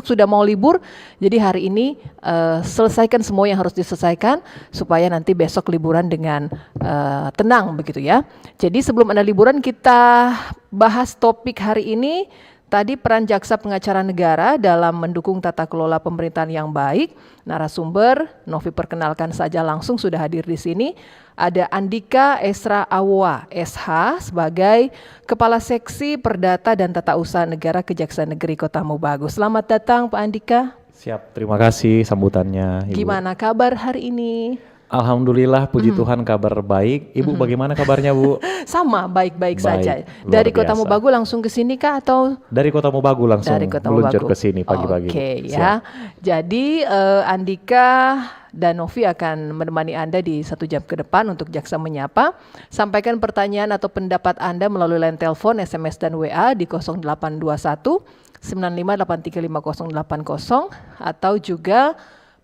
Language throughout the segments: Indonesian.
sudah mau libur, jadi hari ini selesaikan semua yang harus diselesaikan supaya nanti besok liburan dengan tenang begitu ya. Jadi sebelum Anda liburan kita bahas topik hari ini. Tadi peran jaksa pengacara negara dalam mendukung tata kelola pemerintahan yang baik. Narasumber, Novi perkenalkan saja langsung sudah hadir di sini. Ada Andika Esra Awoa, SH sebagai Kepala Seksi Perdata dan Tata Usaha Negara Kejaksaan Negeri Kota Mobagu. Selamat datang Pak Andika. Siap, terima kasih sambutannya Ibu. Gimana kabar hari ini? Alhamdulillah, puji Tuhan kabar baik. Ibu bagaimana kabarnya Bu? Sama, baik-baik saja. Luar Dari Kota biasa. Mobagu langsung ke sini kah atau? Dari Kota Mobagu langsung Dari Kota meluncur Mobagu. ke sini pagi-pagi. Oke Bu. ya. Jadi Andika dan Novi akan menemani Anda di 1 jam ke depan untuk Jaksa Menyapa. Sampaikan pertanyaan atau pendapat Anda melalui line telepon, SMS dan WA di 0821 95835080 atau juga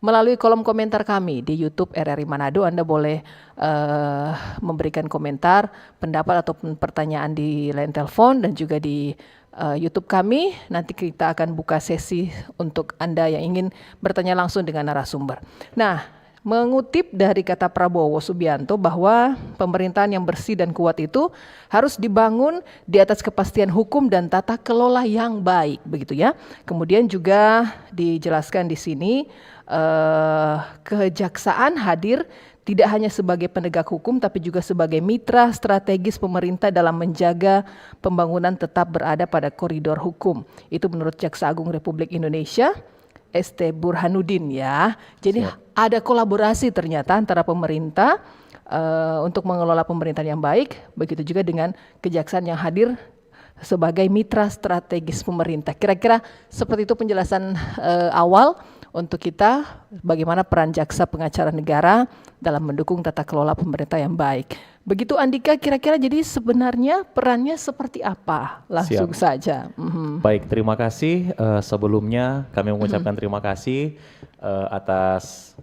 melalui kolom komentar kami di YouTube RRI Manado. Anda boleh memberikan komentar, pendapat ataupun pertanyaan di line telepon dan juga di YouTube kami. Nanti kita akan buka sesi untuk Anda yang ingin bertanya langsung dengan narasumber. Nah, mengutip dari kata Prabowo Subianto bahwa pemerintahan yang bersih dan kuat itu harus dibangun di atas kepastian hukum dan tata kelola yang baik, begitu ya. Kemudian juga dijelaskan di sini kejaksaan hadir tidak hanya sebagai penegak hukum tapi juga sebagai mitra strategis pemerintah dalam menjaga pembangunan tetap berada pada koridor hukum. Itu menurut Jaksa Agung Republik Indonesia ST Burhanuddin ya. Jadi ada kolaborasi ternyata antara pemerintah untuk mengelola pemerintahan yang baik, begitu juga dengan kejaksaan yang hadir sebagai mitra strategis pemerintah. Kira-kira seperti itu penjelasan awal untuk kita bagaimana peran jaksa pengacara negara dalam mendukung tata kelola pemerintah yang baik. Begitu Andika, kira-kira jadi sebenarnya perannya seperti apa? Langsung saja. Baik, terima kasih. Sebelumnya kami mengucapkan terima kasih atas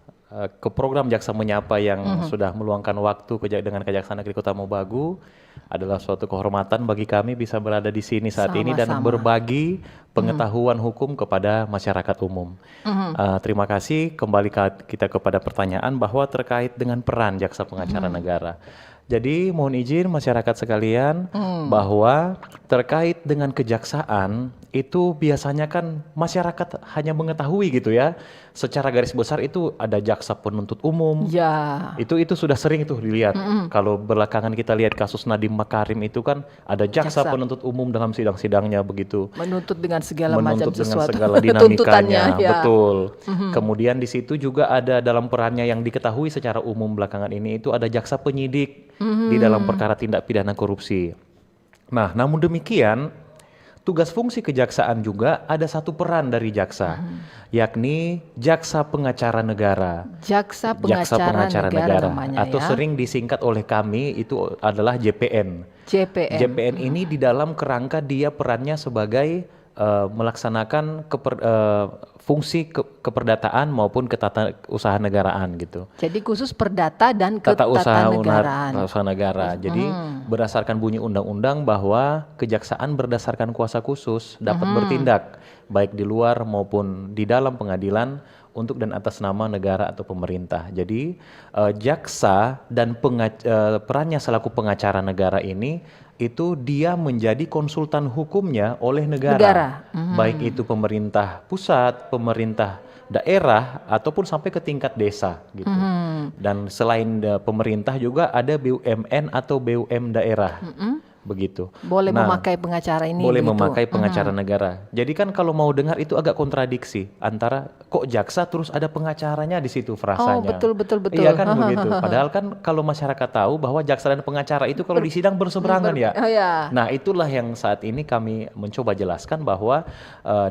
ke program Jaksa Menyapa yang sudah meluangkan waktu dengan Kejaksaan Negeri Kota Mobagu. Adalah suatu kehormatan bagi kami bisa berada di sini saat ini dan berbagi pengetahuan hukum kepada masyarakat umum. Terima kasih. Kembali kita kepada pertanyaan bahwa terkait dengan peran jaksa pengacara negara. Jadi mohon izin masyarakat sekalian bahwa terkait dengan kejaksaan itu biasanya kan masyarakat hanya mengetahui gitu ya. Secara garis besar itu ada jaksa penuntut umum. Ya. Itu sudah sering tuh dilihat. Kalau belakangan kita lihat kasus Nadiem Makarim itu kan ada jaksa penuntut umum dalam sidang-sidangnya begitu. Menuntut dengan segala macam sesuatu. Menuntut dengan segala dinamikanya, ya. betul. Kemudian di situ juga ada dalam perannya yang diketahui secara umum belakangan ini itu ada jaksa penyidik di dalam perkara tindak pidana korupsi. Nah, namun demikian tugas fungsi kejaksaan juga ada satu peran dari jaksa, yakni jaksa pengacara negara. Jaksa pengacara negara namanya, atau sering disingkat oleh kami itu adalah JPN. JPN ini di dalam kerangka dia perannya sebagai melaksanakan fungsi keperdataan maupun ketata-usaha negaraan gitu. Jadi khusus perdata dan ketatanegaraan. Usaha negara. Jadi berdasarkan bunyi undang-undang bahwa kejaksaan berdasarkan kuasa khusus dapat bertindak baik di luar maupun di dalam pengadilan untuk dan atas nama negara atau pemerintah. Jadi jaksa dan perannya selaku pengacara negara ini itu dia menjadi konsultan hukumnya oleh negara. Baik itu pemerintah pusat, pemerintah daerah ataupun sampai ke tingkat desa gitu. Dan selain pemerintah juga ada BUMN atau BUM daerah. Begitu. Boleh memakai pengacara ini. Boleh memakai pengacara negara. Jadi kan kalau mau dengar itu agak kontradiksi antara kok jaksa terus ada pengacaranya di situ frasanya. Oh, betul. Iya kan begitu. Padahal kan kalau masyarakat tahu bahwa jaksa dan pengacara itu kalau di sidang berseberangan ya. Nah, itulah yang saat ini kami mencoba jelaskan bahwa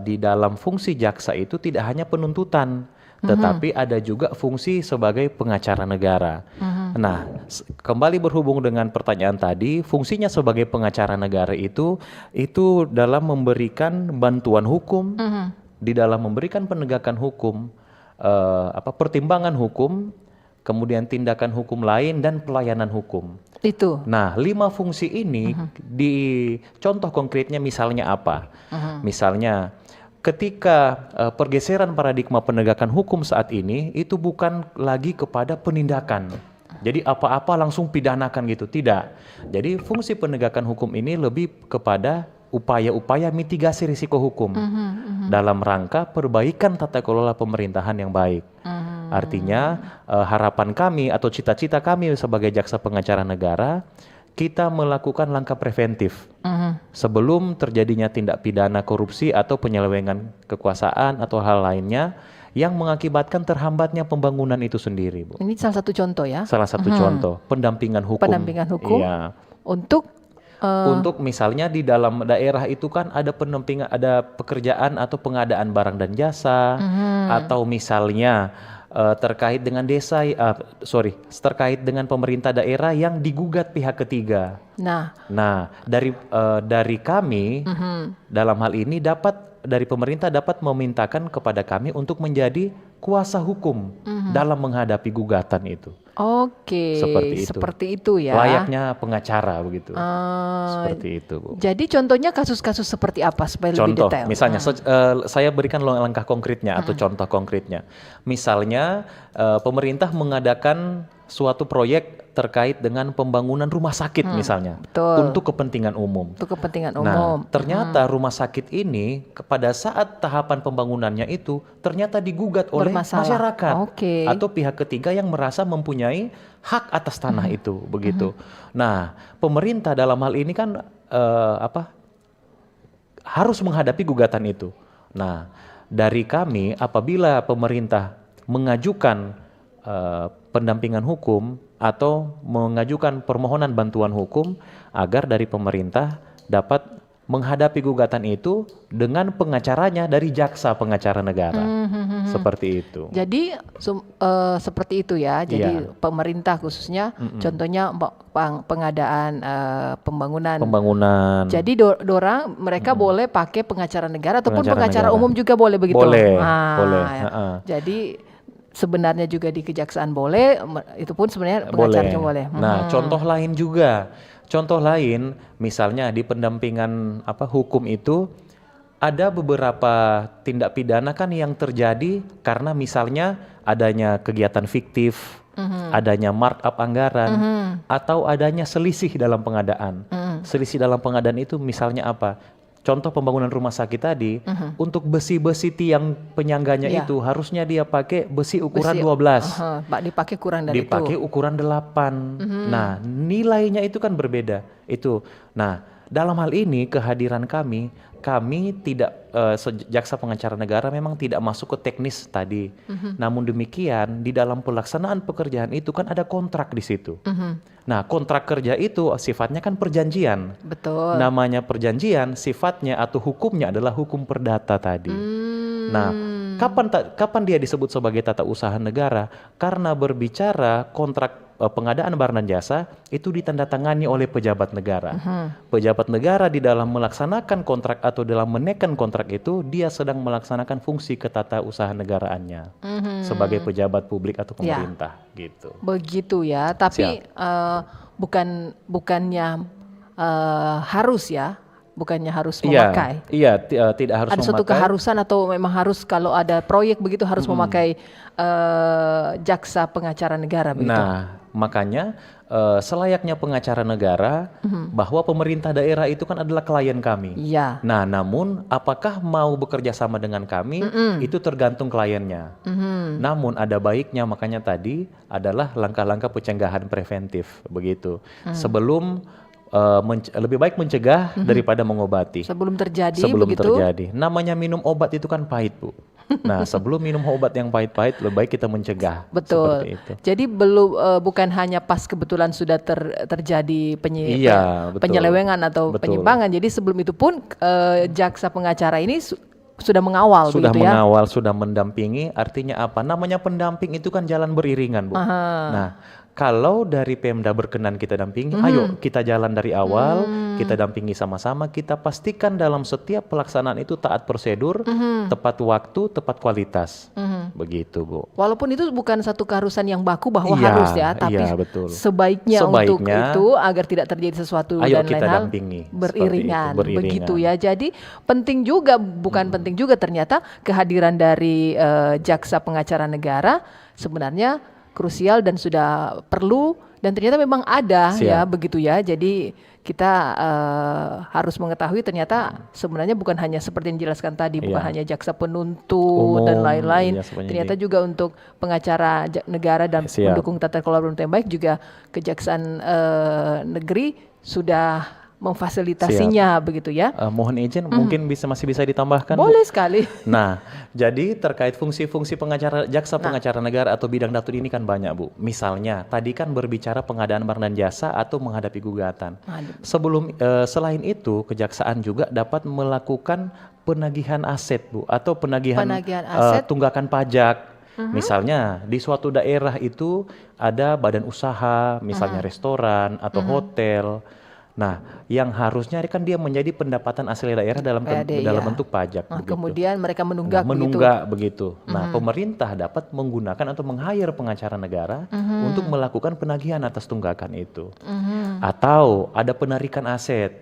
di dalam fungsi jaksa itu tidak hanya penuntutan, tetapi ada juga fungsi sebagai pengacara negara. Nah, kembali berhubung dengan pertanyaan tadi, fungsinya sebagai pengacara negara itu dalam memberikan bantuan hukum, di dalam memberikan penegakan hukum, pertimbangan hukum, kemudian tindakan hukum lain dan pelayanan hukum. Itu. Nah, 5 fungsi ini di contoh konkretnya misalnya apa? Misalnya ketika pergeseran paradigma penegakan hukum saat ini itu bukan lagi kepada penindakan. Jadi apa-apa langsung pidanakan gitu, tidak. Jadi fungsi penegakan hukum ini lebih kepada upaya-upaya mitigasi risiko hukum dalam rangka perbaikan tata kelola pemerintahan yang baik. Artinya harapan kami atau cita-cita kami sebagai jaksa pengacara negara, kita melakukan langkah preventif sebelum terjadinya tindak pidana korupsi atau penyelewengan kekuasaan atau hal lainnya yang mengakibatkan terhambatnya pembangunan itu sendiri, Bu. Ini salah satu contoh ya. Salah satu contoh pendampingan hukum. Pendampingan hukum. Iya. Untuk misalnya di dalam daerah itu kan ada pendampingan, ada pekerjaan atau pengadaan barang dan jasa, atau misalnya terkait dengan terkait dengan pemerintah daerah yang digugat pihak ketiga. Nah, dari kami dalam hal ini dari pemerintah dapat memintakan kepada kami untuk menjadi kuasa hukum dalam menghadapi gugatan itu. Oke, seperti itu ya. Layaknya pengacara begitu. Seperti itu, Bu. Jadi contohnya kasus-kasus seperti apa supaya lebih detail? Misalnya saya berikan langkah konkretnya atau contoh konkretnya. Misalnya pemerintah mengadakan suatu proyek terkait dengan pembangunan rumah sakit misalnya. Betul. Untuk kepentingan umum. Untuk kepentingan umum. Nah, ternyata rumah sakit ini pada saat tahapan pembangunannya itu ternyata digugat oleh masyarakat atau pihak ketiga yang merasa mempunyai hak atas tanah itu, begitu. Nah, pemerintah dalam hal ini kan harus menghadapi gugatan itu. Nah, dari kami apabila pemerintah mengajukan pendampingan hukum atau mengajukan permohonan bantuan hukum agar dari pemerintah dapat menghadapi gugatan itu dengan pengacaranya dari jaksa pengacara negara. Seperti itu. Jadi seperti itu ya. Jadi pemerintah khususnya contohnya pengadaan pembangunan. Jadi mereka boleh pakai pengacara negara ataupun pengacara umum juga boleh begitu. Boleh. Jadi sebenarnya juga di kejaksaan boleh, itu pun sebenarnya pengacaranya boleh. Nah, contoh lain misalnya di pendampingan hukum itu ada beberapa tindak pidana kan yang terjadi karena misalnya adanya kegiatan fiktif, adanya markup anggaran, atau adanya selisih dalam pengadaan. Selisih dalam pengadaan itu misalnya apa? Contoh pembangunan rumah sakit tadi, untuk besi-besi tiang penyangganya itu harusnya dia pakai besi ukuran 12. Dipakai kurang dari dipakai itu. ukuran 8. Nah, nilainya itu kan berbeda. Itu. Nah, dalam hal ini kehadiran kami tidak jaksa pengacara negara memang tidak masuk ke teknis tadi. Namun demikian di dalam pelaksanaan pekerjaan itu kan ada kontrak di situ. Nah, kontrak kerja itu sifatnya kan perjanjian. Betul. Namanya perjanjian, sifatnya atau hukumnya adalah hukum perdata tadi. Nah, kapan dia disebut sebagai tata usaha negara? Karena berbicara kontrak pengadaan barang dan jasa itu ditandatangani oleh pejabat negara. Pejabat negara di dalam melaksanakan kontrak atau dalam menekan kontrak itu dia sedang melaksanakan fungsi ketata usaha negaraannya sebagai pejabat publik atau pemerintah gitu. Begitu ya, tapi bukannya harus ya. Bukannya harus memakai. Iya, tidak harus ada memakai. suatu keharusan atau memang harus kalau ada proyek begitu harus memakai jaksa pengacara negara begitu. Nah, makanya selayaknya pengacara negara bahwa pemerintah daerah itu kan adalah klien kami. Iya. Nah, namun apakah mau bekerja sama dengan kami itu tergantung kliennya. Namun ada baiknya makanya tadi adalah langkah-langkah pencegahan preventif begitu. Sebelum lebih baik mencegah daripada mengobati. Sebelum terjadi begitu? Namanya minum obat itu kan pahit, Bu. Nah, sebelum minum obat yang pahit-pahit lebih baik kita mencegah. Betul. Seperti itu. Jadi bukan hanya pas kebetulan sudah terjadi penyelewengan atau penyimpangan. Jadi sebelum itu pun jaksa pengacara ini sudah mengawal sudah mendampingi. Artinya apa? Namanya pendamping itu kan jalan beriringan, Bu. Nah, kalau dari Pemda berkenan kita dampingi, ayo kita jalan dari awal, kita dampingi sama-sama, kita pastikan dalam setiap pelaksanaan itu taat prosedur, tepat waktu, tepat kualitas. Begitu, Bu. Walaupun itu bukan satu keharusan yang baku bahwa Iya, harus ya, tapi iya, betul. sebaiknya untuk Sebaiknya, itu agar tidak terjadi sesuatu ayo dan kita lain hal dampingi, seperti itu, beriringan, beriringan. begitu ya. Jadi penting juga, bukan penting juga ternyata kehadiran dari jaksa pengacara negara sebenarnya krusial dan sudah perlu dan ternyata memang ada ya, begitu ya. Jadi kita harus mengetahui ternyata sebenarnya bukan hanya seperti yang dijelaskan tadi, bukan hanya jaksa penuntut dan lain-lain. Ternyata juga untuk pengacara negara dan mendukung tata kelola pemerintahan yang baik juga Kejaksaan Negeri sudah memfasilitasinya, begitu ya. Mohon izin, mungkin masih bisa ditambahkan, Bu? Boleh sekali. Nah, jadi terkait fungsi-fungsi jaksa pengacara negara atau bidang datun ini kan banyak, Bu. Misalnya, tadi kan berbicara pengadaan barang dan jasa atau menghadapi gugatan. Selain itu, kejaksaan juga dapat melakukan penagihan aset, Bu, atau penagihan aset, tunggakan pajak. Misalnya di suatu daerah itu ada badan usaha, misalnya restoran atau hotel. Nah, yang harusnya kan dia menjadi pendapatan asli daerah dalam bentuk pajak. Kemudian mereka menunggak begitu. Nah, pemerintah dapat menggunakan atau meng-hire pengacara negara untuk melakukan penagihan atas tunggakan itu. Atau ada penarikan aset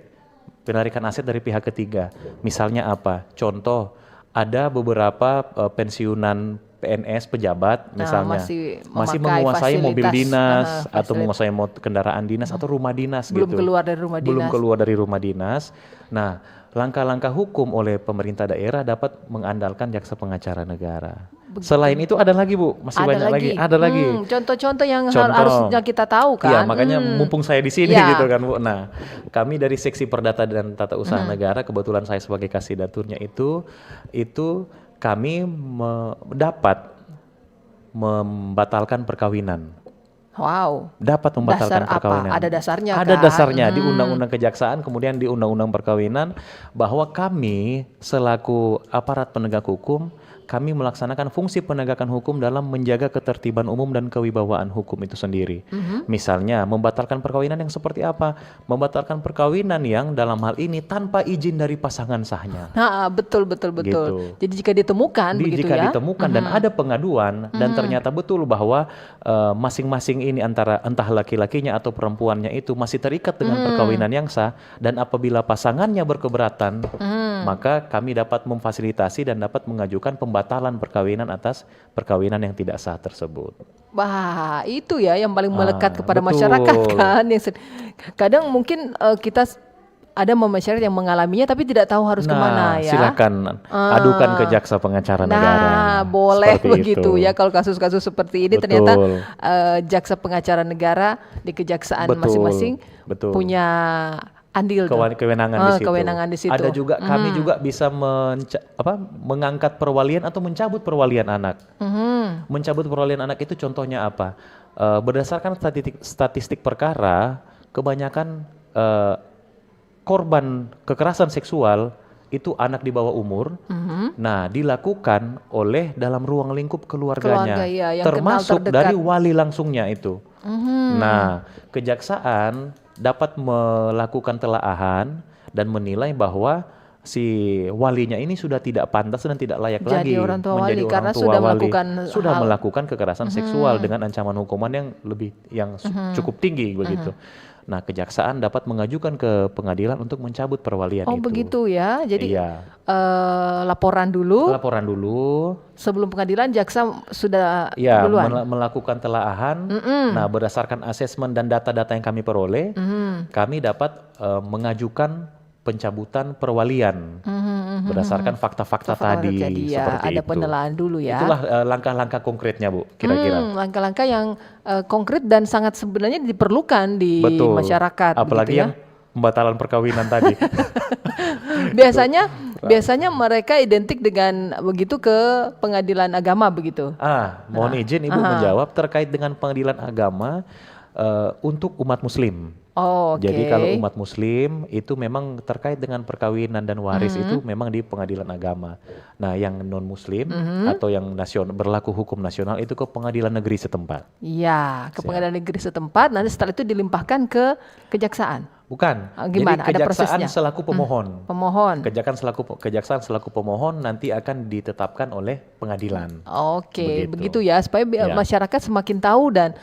dari pihak ketiga. Misalnya apa? Contoh, ada beberapa pensiunan PNS pejabat misalnya masih menguasai mobil dinas atau menguasai kendaraan dinas atau rumah dinas belum gitu. Belum keluar dari rumah dinas. Nah, langkah-langkah hukum oleh pemerintah daerah dapat mengandalkan jaksa pengacara negara. Selain itu ada lagi, Bu, masih banyak lagi. Ada lagi. Contoh-contoh yang harusnya kita tahu kan. Iya, makanya mumpung saya di sini gitu kan, Bu. Nah, kami dari Seksi Perdata dan Tata Usaha Negara, kebetulan saya sebagai kasidaturnya itu kami dapat membatalkan perkawinan. Wow. Dapat membatalkan perkawinan. Ada dasarnya kan? Ada dasarnya di Undang-Undang Kejaksaan, kemudian di Undang-Undang Perkawinan, bahwa kami selaku aparat penegak hukum, kami melaksanakan fungsi penegakan hukum dalam menjaga ketertiban umum dan kewibawaan hukum itu sendiri. Misalnya membatalkan perkawinan yang seperti apa? Membatalkan perkawinan yang dalam hal ini tanpa izin dari pasangan sahnya. Nah, betul. Gitu. Jadi jika ditemukan ditemukan dan ada pengaduan dan ternyata betul bahwa masing-masing ini entah laki-lakinya atau perempuannya itu masih terikat dengan perkawinan yang sah, dan apabila pasangannya berkeberatan, maka kami dapat memfasilitasi dan dapat mengajukan pembatalan perkawinan atas perkawinan yang tidak sah tersebut. Wah, itu ya yang paling melekat kepada masyarakat kan. Kadang mungkin kita ada masyarakat yang mengalaminya tapi tidak tahu harus kemana ya. Silakan adukan ke jaksa pengacara negara. Nah, boleh seperti begitu itu. Ya, kalau kasus-kasus seperti ini ternyata jaksa pengacara negara di kejaksaan masing-masing punya andil kewenangan di situ. Ada juga kami juga bisa mengangkat perwalian atau mencabut perwalian anak. Mencabut perwalian anak itu contohnya apa? Berdasarkan statistik perkara, kebanyakan korban kekerasan seksual itu anak di bawah umur. Nah, dilakukan oleh dalam ruang lingkup keluarganya, termasuk dari wali langsungnya itu. Nah, kejaksaan dapat melakukan telaahan dan menilai bahwa si walinya ini sudah tidak pantas dan tidak layak lagi menjadi orang tua wali, sudah melakukan kekerasan seksual dengan ancaman hukuman yang cukup tinggi begitu. Nah, kejaksaan dapat mengajukan ke pengadilan untuk mencabut perwalian itu. Oh, begitu ya. Jadi laporan dulu. Sebelum pengadilan jaksa sudah duluan melakukan telaahan. Nah, berdasarkan asesmen dan data-data yang kami peroleh, kami dapat mengajukan pencabutan perwalian berdasarkan fakta-fakta tadi. Seperti ada penelaahan dulu ya. Itulah langkah-langkah konkretnya, Bu, kira-kira. Langkah-langkah yang konkret dan sangat sebenarnya diperlukan di masyarakat. Apalagi yang pembatalan perkawinan tadi. Biasanya mereka identik dengan begitu ke pengadilan agama begitu. Mohon izin Ibu menjawab terkait dengan pengadilan agama untuk umat Muslim. Oh, oke. Jadi kalau umat muslim itu memang terkait dengan perkawinan dan waris itu memang di pengadilan agama. Nah, yang non muslim atau yang nasional berlaku hukum nasional itu ke pengadilan negeri setempat. Iya, ke pengadilan negeri setempat, nanti setelah itu dilimpahkan ke kejaksaan. Bukan. Gimana? Jadi Ada kejaksaan prosesnya? selaku pemohon. Pemohon. Kejaksaan selaku pemohon nanti akan ditetapkan oleh pengadilan. Oke, begitu Begitu. ya, supaya Ya. masyarakat semakin tahu dan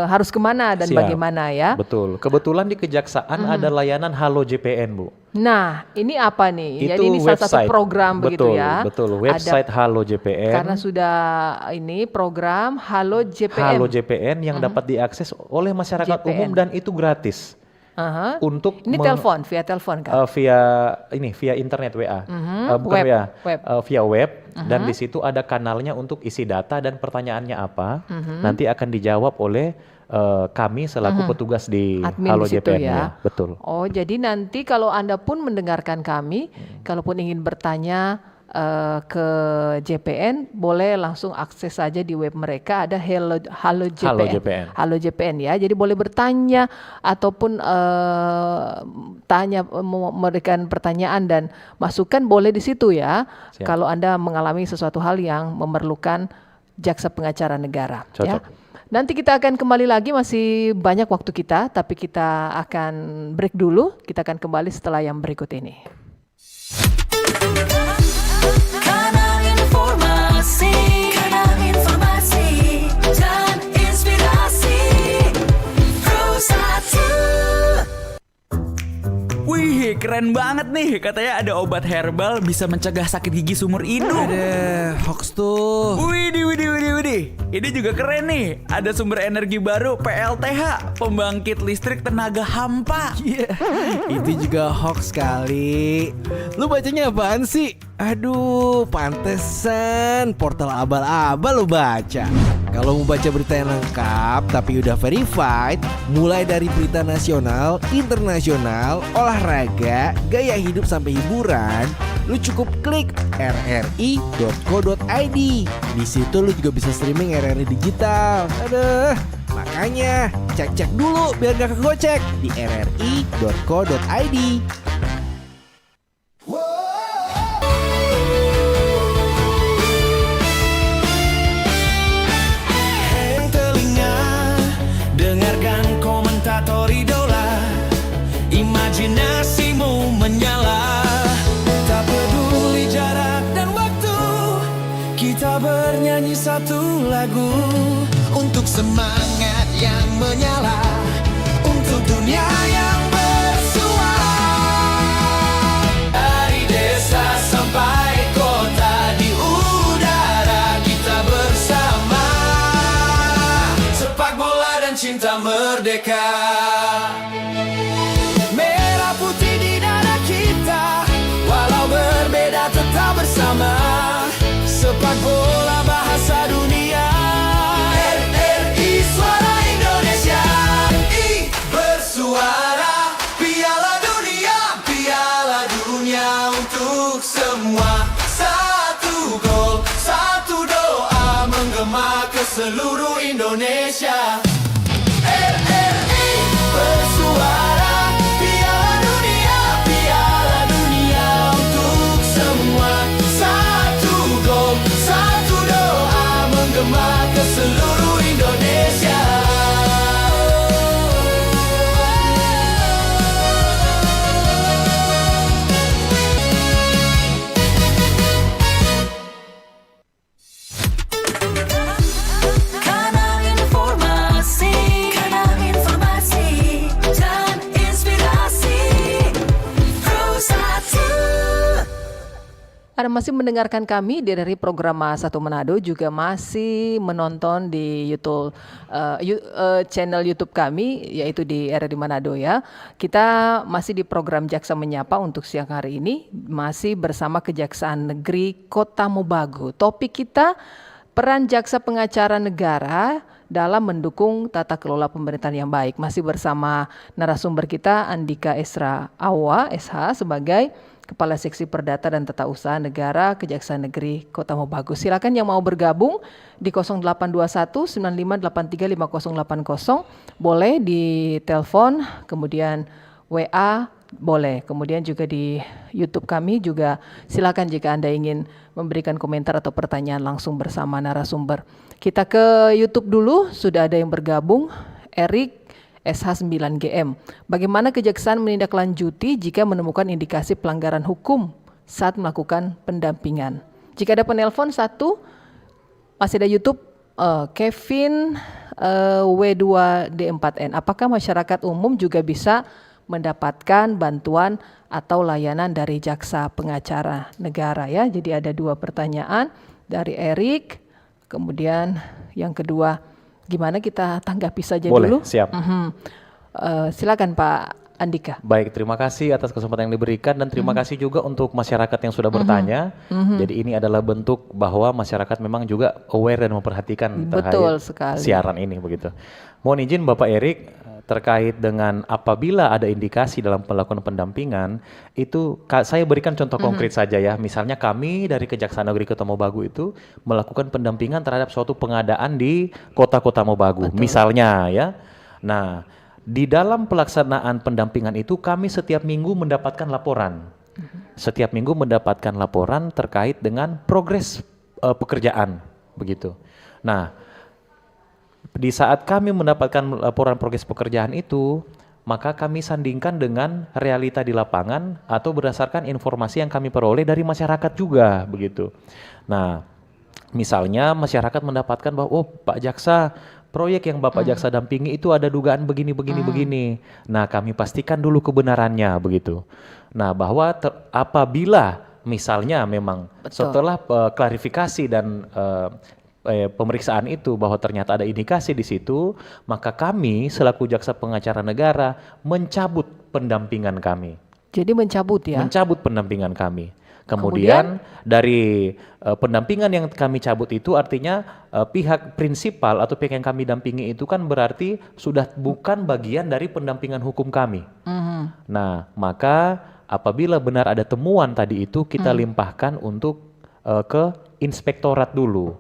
harus kemana dan Siap. bagaimana ya. Betul. Kebetulan di kejaksaan ada layanan Halo JPN, Bu. Nah, ini apa nih? Itu Jadi ini salah satu website. program begitu Betul, ya. betul. Website Halo JPN. Karena sudah ini program Halo JPM. Halo JPN yang dapat diakses oleh masyarakat JPN. umum dan itu gratis. Aha. Untuk Ini telepon, via telepon kan? via internet WA. Bukan Web, WA, web. via web dan di situ ada kanalnya untuk isi data dan pertanyaannya apa. Nanti akan dijawab oleh kami selaku petugas di Admin Halo di situ JPN ya. Betul. Oh, jadi nanti kalau Anda pun mendengarkan kami, kalaupun ingin bertanya ke JPN, boleh langsung akses saja di web mereka, ada Halo JPN. Halo JPN. Halo JPN ya. Jadi boleh bertanya ataupun memberikan pertanyaan dan masukan boleh di situ ya. Siap. Kalau Anda mengalami sesuatu hal yang memerlukan jaksa pengacara negara. Ya. Cocok. Nanti kita akan kembali lagi, masih banyak waktu kita, tapi kita akan break dulu. Kita akan kembali setelah yang berikut ini. Kanal informasi dan inspirasi Pro 1. Wih, keren banget nih. Katanya ada obat herbal bisa mencegah sakit gigi seumur hidup. Ada hoax tuh. Widih. Ini juga keren nih. Ada sumber energi baru PLTH, pembangkit listrik tenaga hampa. Iya, itu juga hoax kali. Lu bacanya apaan sih? Aduh, pantesan portal abal-abal lu baca. Kalau mau baca berita yang lengkap tapi udah verified, mulai dari berita nasional, internasional, olahraga, gaya hidup sampai hiburan, lu cukup klik rri.co.id. Di situ lu juga bisa streaming RRI digital. Aduh, makanya cek-cek dulu biar gak kegocek di rri.co.id. Hei telinga, dengarkan komentator idola. Imajinasimu menyala. Tak peduli jarak dan waktu, kita bernyanyi satu lagu. Untuk semangat yang menyala, untuk dunia yang bersuara. Dari desa sampai kota, di udara kita bersama. Sepak bola dan cinta merdeka. Merah putih di dada kita, walau berbeda tetap bersama. Sepak bola bahasa dunia. RRI Suara Indonesia. RRI bersuara. Piala dunia untuk semua. Satu gol, satu doa menggema ke seluruh Indonesia. RRI bersuara. Piala dunia untuk semua. Satu gol, satu doa menggema ke seluruh Indonesia. Kanal informasi dan inspirasi Pro 1. Anda masih mendengarkan kami dari program Satu Manado, juga masih menonton di YouTube channel YouTube kami, yaitu di RRI Manado ya. Kita masih di program Jaksa Menyapa untuk siang hari ini, masih bersama Kejaksaan Negeri Kota Mobagu. Topik kita, peran jaksa pengacara negara dalam mendukung tata kelola pemerintahan yang baik. Masih bersama narasumber kita Andika Esra Awa, SH, sebagai Kepala Seksi Perdata dan Tata Usaha Negara Kejaksaan Negeri Kota Mobagu. Silakan yang mau bergabung di 0821 9583 5080, boleh di telepon, kemudian WA boleh. Kemudian juga di YouTube kami juga silakan jika Anda ingin memberikan komentar atau pertanyaan langsung bersama narasumber. Kita ke YouTube dulu, sudah ada yang bergabung. Erik SH9GM. Bagaimana kejaksaan menindaklanjuti jika menemukan indikasi pelanggaran hukum saat melakukan pendampingan? Jika ada penelpon satu, masih ada YouTube, Kevin W2D4N. Apakah masyarakat umum juga bisa mendapatkan bantuan atau layanan dari jaksa pengacara negara ya? Jadi ada 2 pertanyaan dari Erik. Kemudian yang kedua, gimana kita tanggapi saja Boleh, dulu? siap. Silakan Pak Andika. Baik, terima kasih atas kesempatan yang diberikan dan terima kasih juga untuk masyarakat yang sudah bertanya. Jadi ini adalah bentuk bahwa masyarakat memang juga aware dan memperhatikan Betul terkait sekali. siaran ini begitu. Mohon izin Bapak Erik, terkait dengan apabila ada indikasi dalam melakukan pendampingan, itu saya berikan contoh konkret saja ya. Misalnya kami dari Kejaksaan Negeri Kota Mobagu itu melakukan pendampingan terhadap suatu pengadaan di kota-kota Mobagu. Misalnya ya. Nah, di dalam pelaksanaan pendampingan itu kami setiap minggu mendapatkan laporan. Setiap minggu mendapatkan laporan terkait dengan progres pekerjaan begitu. Nah, di saat kami mendapatkan laporan progres pekerjaan itu, maka kami sandingkan dengan realita di lapangan atau berdasarkan informasi yang kami peroleh dari masyarakat juga begitu. Nah, misalnya masyarakat mendapatkan bahwa oh Pak Jaksa, proyek yang Bapak Jaksa dampingi itu ada dugaan begini. Nah, kami pastikan dulu kebenarannya begitu. Nah, bahwa apabila misalnya memang setelah klarifikasi dan pemeriksaan itu bahwa ternyata ada indikasi di situ, maka kami selaku jaksa pengacara negara mencabut pendampingan kami. Jadi mencabut ya? Mencabut pendampingan kami. Kemudian dari pendampingan yang kami cabut itu artinya pihak prinsipal atau pihak yang kami dampingi itu kan berarti sudah bukan bagian dari pendampingan hukum kami. Nah, maka apabila benar ada temuan tadi itu kita limpahkan untuk ke inspektorat dulu.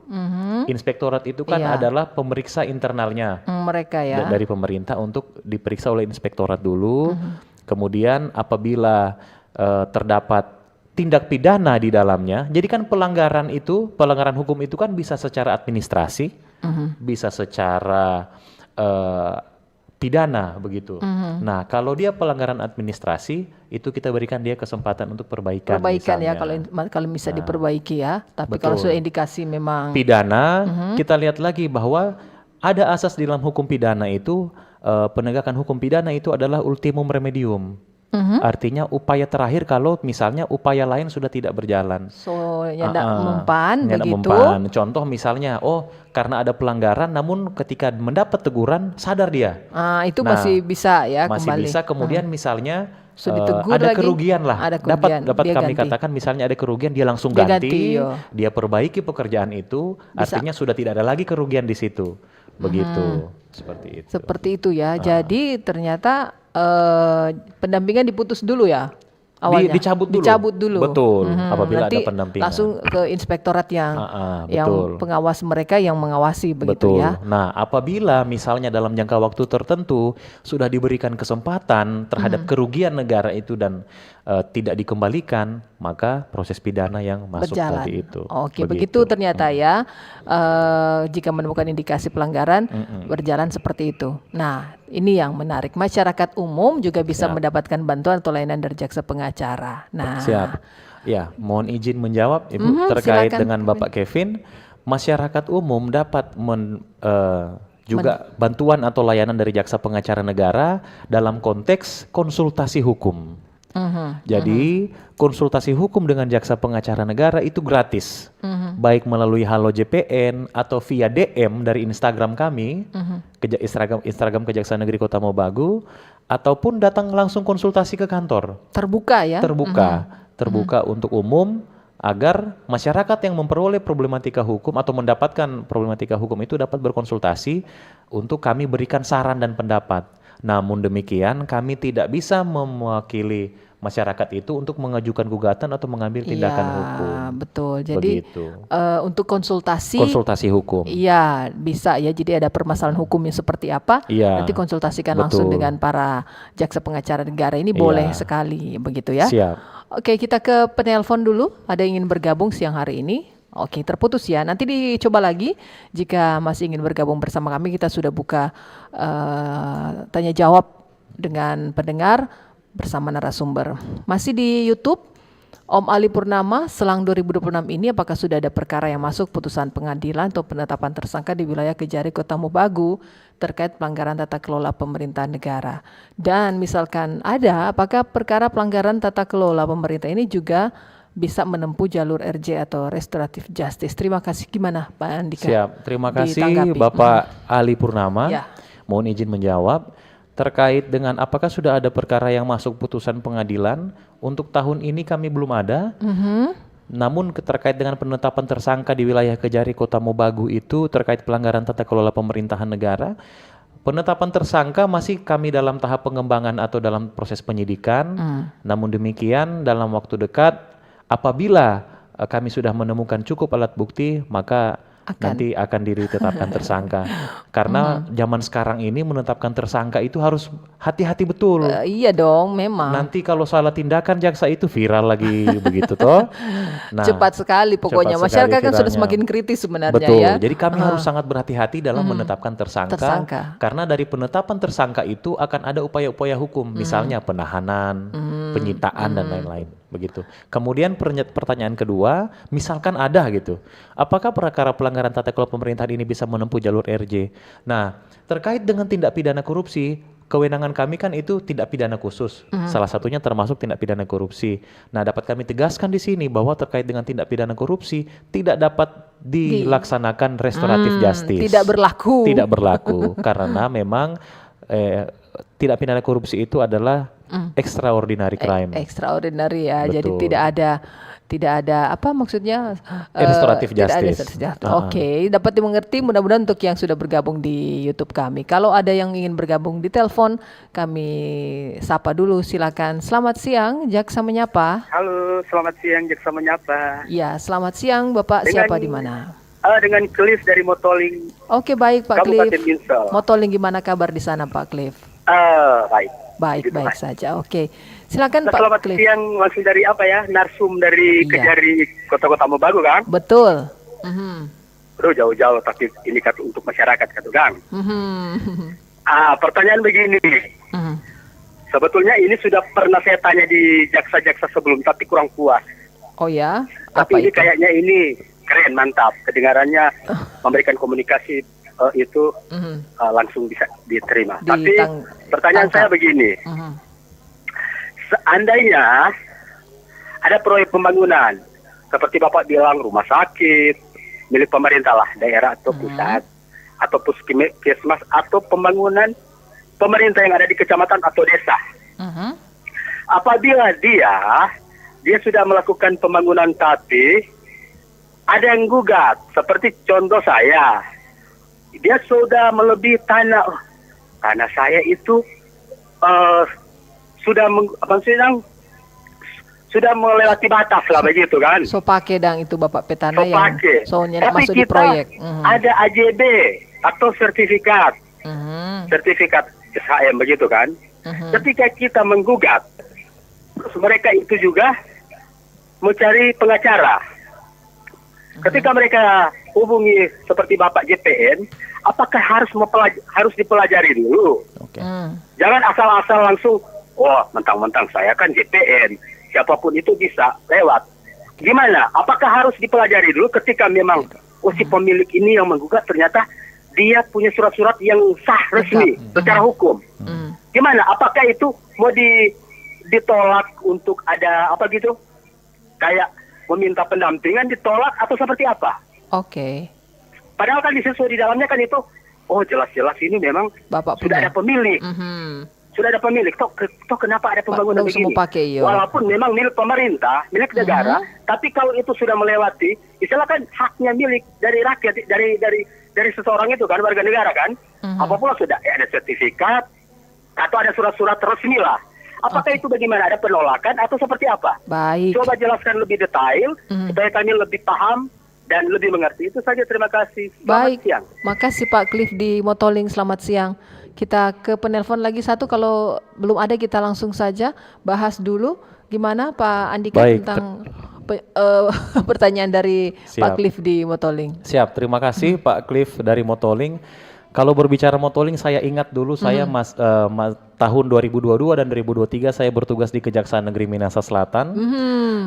Inspektorat itu kan adalah pemeriksa internalnya mereka ya. dari pemerintah untuk diperiksa oleh inspektorat dulu. Kemudian apabila terdapat tindak pidana di dalamnya, jadi kan pelanggaran hukum itu kan bisa secara administrasi, bisa secara pidana begitu. Nah, kalau dia pelanggaran administrasi, itu kita berikan dia kesempatan untuk perbaikan. Perbaikan ya, misalnya. kalau bisa diperbaiki ya. Tapi betul. kalau sudah indikasi memang Pidana, kita lihat lagi bahwa ada asas di dalam hukum pidana itu, penegakan hukum pidana itu adalah ultimum remedium. Artinya upaya terakhir kalau misalnya upaya lain sudah tidak berjalan. so nyandak mempan Nyandak begitu. mempan. Contoh misalnya, karena ada pelanggaran, namun ketika mendapat teguran sadar dia. Itu Nah, masih bisa ya masih kembali. bisa. Kemudian misalnya Sudah ditegur ada lagi, kerugian lah. ada kerugian, Dapat dia kami ganti. katakan misalnya ada kerugian, dia langsung Dia ganti, ganti, yo. dia perbaiki pekerjaan itu. Artinya sudah tidak ada lagi kerugian di situ. Begitu, seperti itu. Seperti itu ya. Jadi ternyata pendampingan diputus dulu ya awalnya. Dicabut dulu. Dicabut dulu. Betul, apabila Nanti ada pendampingan. langsung ke inspektorat yang betul. pengawas mereka yang mengawasi begitu Betul. ya. Nah, apabila misalnya dalam jangka waktu tertentu sudah diberikan kesempatan terhadap kerugian negara itu dan tidak dikembalikan, maka proses pidana yang masuk Berjalan. tadi itu. Oke, begitu ternyata ya. Jika menemukan indikasi pelanggaran berjalan seperti itu. Nah, ini yang menarik. Masyarakat umum juga bisa mendapatkan bantuan atau layanan dari jaksa pengacara. Nah, Siap. Ya, mohon izin menjawab Ibu terkait silakan. dengan Bapak Kevin. Masyarakat umum dapat juga bantuan atau layanan dari jaksa pengacara negara dalam konteks konsultasi hukum. Jadi konsultasi hukum dengan jaksa pengacara negara itu gratis, baik melalui Halo JPN atau via DM dari Instagram kami, Instagram Kejaksaan Negeri Kota Mobagu, ataupun datang langsung konsultasi ke kantor. terbuka ya. Terbuka untuk umum agar masyarakat yang memperoleh problematika hukum atau mendapatkan problematika hukum itu dapat berkonsultasi untuk kami berikan saran dan pendapat. Namun demikian kami tidak bisa mewakili masyarakat itu untuk mengajukan gugatan atau mengambil tindakan Iya, hukum. betul. Jadi Begitu. untuk konsultasi, Konsultasi hukum. iya bisa ya. Jadi ada permasalahan hukumnya seperti apa, Iya, nanti konsultasikan langsung betul. dengan para jaksa pengacara negara. Ini Iya. boleh sekali, begitu ya. Siap. Oke, kita ke penelpon dulu. Ada yang ingin bergabung siang hari ini? Oke, terputus ya. Nanti dicoba lagi. Jika masih ingin bergabung bersama kami, kita sudah buka tanya jawab dengan pendengar bersama narasumber. Masih di YouTube, Om Ali Purnama, selang 2026 ini apakah sudah ada perkara yang masuk putusan pengadilan atau penetapan tersangka di wilayah Kejari Kota Mobagu terkait pelanggaran tata kelola pemerintahan negara? Dan misalkan ada, apakah perkara pelanggaran tata kelola pemerintah ini juga bisa menempuh jalur RJ atau restoratif justice? Terima kasih. Gimana Pak Andika? Siap. Terima kasih Ditanggapi. Bapak Ali Purnama. Ya. Mohon izin menjawab terkait dengan apakah sudah ada perkara yang masuk putusan pengadilan. Untuk tahun ini kami belum ada. Namun terkait dengan penetapan tersangka di wilayah Kejari Kota Mobagu itu terkait pelanggaran tata kelola pemerintahan negara, penetapan tersangka masih kami dalam tahap pengembangan atau dalam proses penyidikan. Namun demikian dalam waktu dekat apabila kami sudah menemukan cukup alat bukti, maka nanti akan ditetapkan tersangka. Karena zaman sekarang ini menetapkan tersangka itu harus hati-hati betul. Iya dong, memang. Nanti kalau salah tindakan jaksa itu viral lagi begitu toh. Nah, Cepat sekali pokoknya. cepat Masyarakat sekali kan sudah viralnya. semakin kritis sebenarnya Betul. ya. Jadi kami harus sangat berhati-hati dalam menetapkan tersangka, Tersangka. karena dari penetapan tersangka itu akan ada upaya-upaya hukum, misalnya penahanan, penyitaan dan lain-lain, begitu. Kemudian pertanyaan kedua, misalkan ada gitu, apakah perkara pelanggaran tata kelola pemerintahan ini bisa menempuh jalur RJ? Nah, terkait dengan tindak pidana korupsi, kewenangan kami kan itu tindak pidana khusus. Salah satunya termasuk tindak pidana korupsi. Nah, dapat kami tegaskan di sini bahwa terkait dengan tindak pidana korupsi tidak dapat dilaksanakan restoratif justice. Tidak berlaku. Tidak berlaku karena memang tindak pidana korupsi itu adalah extraordinary crime. Extraordinary ya. Jadi Betul. tidak ada apa maksudnya Restoratif tidak ada justice. restoratif. Oke, dapat dimengerti mudah-mudahan untuk yang sudah bergabung di YouTube kami. Kalau ada yang ingin bergabung di telepon, kami sapa dulu. Silakan. Selamat siang, Jaksa Menyapa. Halo, selamat siang Jaksa Menyapa. Ya, selamat siang Bapak. Dengan- Siapa di mana? Dengan Cliff dari Motoling, Oke, baik Pak Kabupaten Cliff. Binsel. Motoling gimana kabar di sana Pak Cliff? Baik. Baik-baik saja. Oke. Silakan Pak Selamat Cliff. siang, langsung dari apa ya? Narsum dari Iya. Kejari Kota-Kota Mobagu kan? Betul. Mhm. Aduh, jauh-jauh tapi ini kan untuk masyarakat kan, Kang. Mhm. Pertanyaan begini. Mhm. Sebetulnya ini sudah pernah saya tanya di jaksa-jaksa sebelum tapi kurang puas. Oh ya, Tapi apa ini itu? kayaknya ini keren, mantap. Kedengarannya memberikan komunikasi itu langsung bisa diterima. Tapi pertanyaan saya begini. Mhm. Seandainya ada proyek pembangunan, seperti Bapak bilang rumah sakit, milik pemerintah lah, daerah atau pusat, atau puskesmas, atau pembangunan pemerintah yang ada di kecamatan atau desa. Mhm. Apabila dia sudah melakukan pembangunan tapi ada yang gugat, seperti contoh saya, dia sudah melebihi tanah saya itu sudah melewati batas lah begitu kan. So pakai dang itu Bapak petana So yang pakai. soalnya Tapi masuk di kita proyek. Mhm. ada AJB atau sertifikat Mhm. SHM begitu kan. Mhm. Ketika kita menggugat, terus mereka itu juga mencari pengacara. Ketika mereka hubungi seperti Bapak JPN, apakah harus dipelajari dulu? Oke. Jangan asal-asal langsung, wah mentang-mentang saya kan JPN, siapapun itu bisa lewat. Gimana? Apakah harus dipelajari dulu ketika memang si pemilik ini yang menggugat ternyata dia punya surat-surat yang sah resmi secara hukum? Gimana? Apakah itu mau ditolak untuk ada apa gitu? Kayak meminta pendampingan ditolak atau seperti apa? Oke. Padahal kan di dalamnya kan itu, oh jelas-jelas ini memang Bapak sudah punya. ada pemilik. Mhm. Sudah ada pemilik. Toh kenapa ada pembangunan Nggak usah begini? mau pakai, yo. Walaupun memang milik pemerintah, milik negara, tapi kalau itu sudah melewati, istilah kan haknya milik dari rakyat, dari seseorang itu kan, warga negara kan. Apapun sudah ada sertifikat atau ada surat-surat resmi lah. Apakah itu bagaimana? Ada penolakan atau seperti apa? Baik. Coba jelaskan lebih detail supaya kami lebih paham dan lebih mengerti. Itu saja, terima kasih. Selamat Baik, siang. makasih Pak Cliff di Motoling, selamat siang. Kita ke penelpon lagi satu, kalau belum ada kita langsung saja bahas dulu. Gimana Pak Andika Baik, tentang pertanyaan dari Pak Siap. Cliff di Motoling? Siap, terima kasih Pak Cliff dari Motoling. Kalau berbicara Motoling, saya ingat dulu saya tahun 2022 dan 2023 saya bertugas di Kejaksaan Negeri Minahasa Selatan.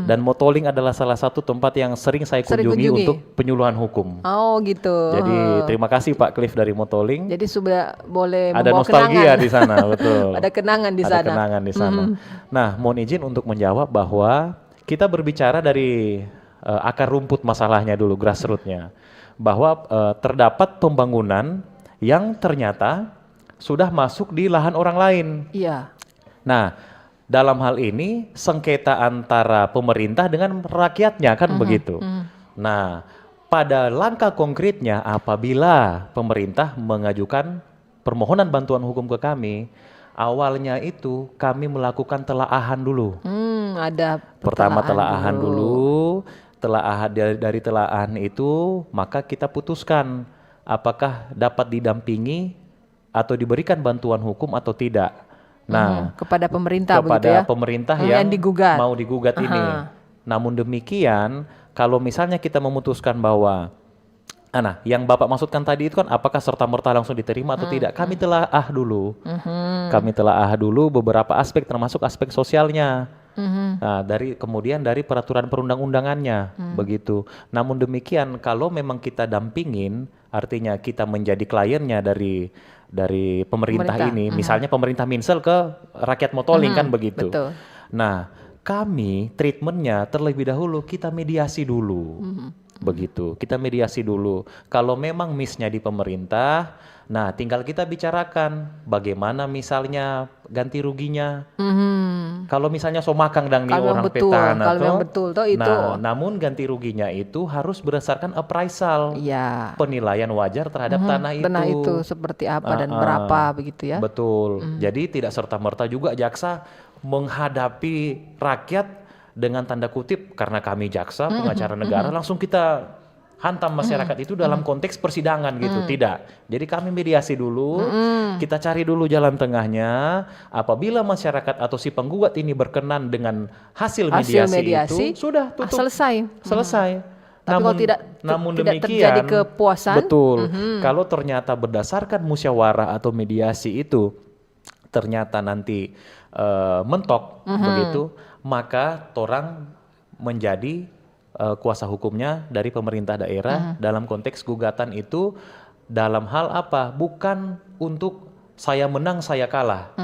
Dan Motoling adalah salah satu tempat yang sering saya Sering kunjungi kunjungi. untuk penyuluhan hukum. Oh gitu. Jadi terima kasih Pak Cliff dari Motoling. Jadi sudah boleh Ada membawa nostalgia kenangan. di sana, betul. Ada kenangan di Ada sana. kenangan di sana. Nah, mohon izin untuk menjawab bahwa kita berbicara dari akar rumput masalahnya dulu, grassroots-nya. Bahwa terdapat pembangunan yang ternyata sudah masuk di lahan orang lain. Iya. Nah, dalam hal ini sengketa antara pemerintah dengan rakyatnya kan begitu. Nah, pada langkah konkretnya apabila pemerintah mengajukan permohonan bantuan hukum ke kami, awalnya itu kami melakukan telaahan dulu. Ada Pertama pertelaan telaahan dulu, dari telaahan itu maka kita putuskan apakah dapat didampingi atau diberikan bantuan hukum atau tidak. Nah, kepada pemerintah begitu kepada ya. pemerintah Yang yang digugat. mau digugat ini. Namun demikian, kalau misalnya kita memutuskan bahwa yang Bapak maksudkan tadi itu kan apakah serta-merta langsung diterima atau tidak? Kami telaah dulu. Kami telaah dulu beberapa aspek termasuk aspek sosialnya. Nah, kemudian dari peraturan perundang-undangannya begitu. Namun demikian kalau memang kita dampingin, artinya kita menjadi kliennya dari pemerintah ini, misalnya pemerintah Minsel ke rakyat Motoling kan begitu. Betul. Nah, kami treatmentnya terlebih dahulu kita mediasi dulu, begitu. Kita mediasi dulu. Kalau memang miss-nya di pemerintah, nah tinggal kita bicarakan bagaimana misalnya ganti ruginya. Kalau misalnya somakang dang nih Kalau orang betul, petana kalau toh, yang betul toh itu. Nah, namun ganti ruginya itu harus berdasarkan appraisal, Iya. penilaian wajar terhadap tanah itu. Tanah itu seperti apa dan berapa begitu ya. Betul. Jadi tidak serta-merta juga jaksa menghadapi rakyat dengan tanda kutip karena kami jaksa pengacara negara langsung kita hantam masyarakat itu dalam konteks persidangan gitu. Tidak. Jadi kami mediasi dulu, kita cari dulu jalan tengahnya. Apabila masyarakat atau si penggugat ini berkenan dengan hasil mediasi, itu, sudah tutup. Selesai. Selesai. Tapi kalau tidak terjadi kepuasan, betul. Kalau ternyata berdasarkan musyawarah atau mediasi itu ternyata nanti mentok begitu, maka torang menjadi kuasa hukumnya dari pemerintah daerah dalam konteks gugatan itu dalam hal apa? Bukan untuk saya menang saya kalah.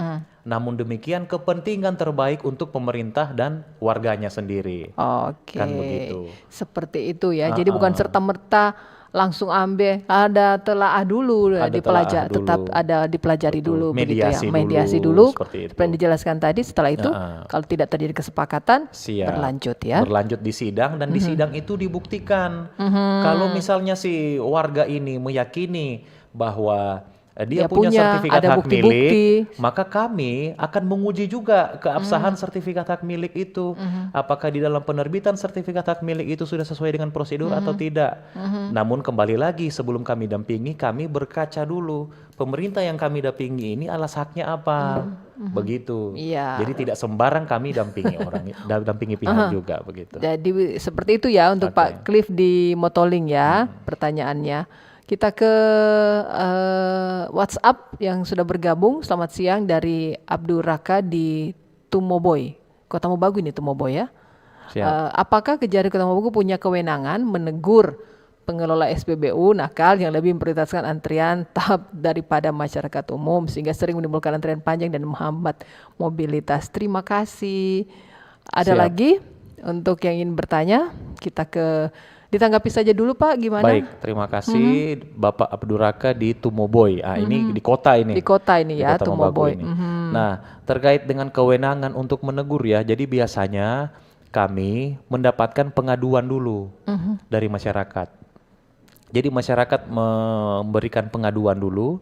Namun demikian kepentingan terbaik untuk pemerintah dan warganya sendiri. Oke. Kan begitu. Seperti itu ya. Jadi bukan serta-merta langsung ambil, ada telaah dulu, Ada dipelajari, telaah dulu. tetap ada dipelajari Betul. dulu Mediasi begitu ya. Mediasi dulu, dulu. seperti itu. Seperti yang dijelaskan tadi, setelah itu kalau tidak terjadi kesepakatan Siap. berlanjut ya. Berlanjut di sidang dan di sidang itu dibuktikan. Kalau misalnya si warga ini meyakini bahwa dia punya sertifikat ada hak bukti-bukti. milik, maka kami akan menguji juga keabsahan sertifikat hak milik itu. Apakah di dalam penerbitan sertifikat hak milik itu sudah sesuai dengan prosedur atau tidak. Namun kembali lagi sebelum kami dampingi, kami berkaca dulu pemerintah yang kami dampingi ini alas haknya apa. Begitu. Iya. Jadi tidak sembarang kami dampingi orang, dampingi pihak juga begitu. Jadi seperti itu ya untuk Pak Cliff di Motoling ya pertanyaannya. Kita ke WhatsApp yang sudah bergabung. Selamat siang dari Abdul Raka di Tumoboy, Kota Mobagu ini Tumoboy ya. Siap. Apakah Kejari Kota Mobagu punya kewenangan menegur pengelola SPBU nakal yang lebih memprioritaskan antrian tahap daripada masyarakat umum sehingga sering menimbulkan antrian panjang dan menghambat mobilitas? Terima kasih. Ada Siap. lagi untuk yang ingin bertanya? Kita ditanggapi saja dulu Pak, gimana? Baik, terima kasih Bapak Abdul Raka di Tumoboy. Ini di kota ini. Di kota ini Di ya, Kota Mobagu Tumoboy. ini. Nah, terkait dengan kewenangan untuk menegur ya. Jadi biasanya kami mendapatkan pengaduan dulu dari masyarakat. Jadi masyarakat memberikan pengaduan dulu.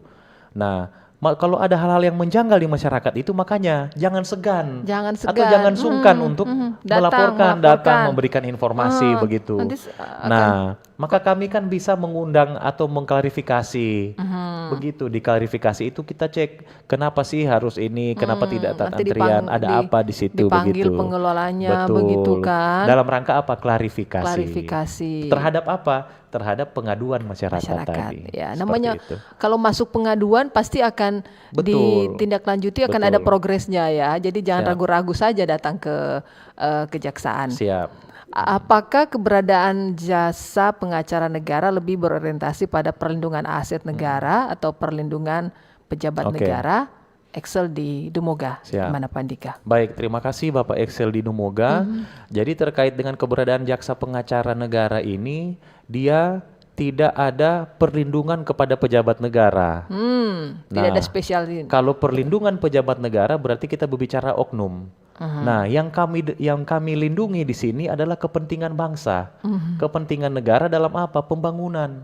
Nah, Kalau ada hal-hal yang menjanggal di masyarakat itu, makanya jangan segan, Jangan atau segan. jangan sungkan untuk Datang, datang, melaporkan. memberikan informasi begitu. nanti Nah, maka kami kan bisa mengundang atau mengklarifikasi. Begitu, diklarifikasi itu kita cek kenapa sih harus ini, kenapa tidak nanti antrian, ada apa di situ dipanggil begitu. pengelolanya, Betul. begitu kan. Dalam rangka apa? Klarifikasi. Klarifikasi. Terhadap apa? Terhadap pengaduan masyarakat tadi. Ya, Seperti namanya itu. kalau masuk pengaduan pasti akan Betul. ditindaklanjuti, akan Betul. ada progresnya ya. Jadi jangan Siap. ragu-ragu saja datang ke kejaksaan. Siap. Apakah keberadaan jasa pengacara negara lebih berorientasi pada perlindungan aset negara atau perlindungan pejabat Oke. negara? Excel di Dumoga. Siap. Gimana Pak Andika? Baik, terima kasih Bapak Excel di Dumoga. Jadi terkait dengan keberadaan jaksa pengacara negara ini, dia tidak ada perlindungan kepada pejabat negara. Tidak ada Nah, spesial Kalau perlindungan pejabat negara berarti kita berbicara oknum. Nah, yang kami lindungi di sini adalah kepentingan bangsa, kepentingan negara dalam apa? Pembangunan.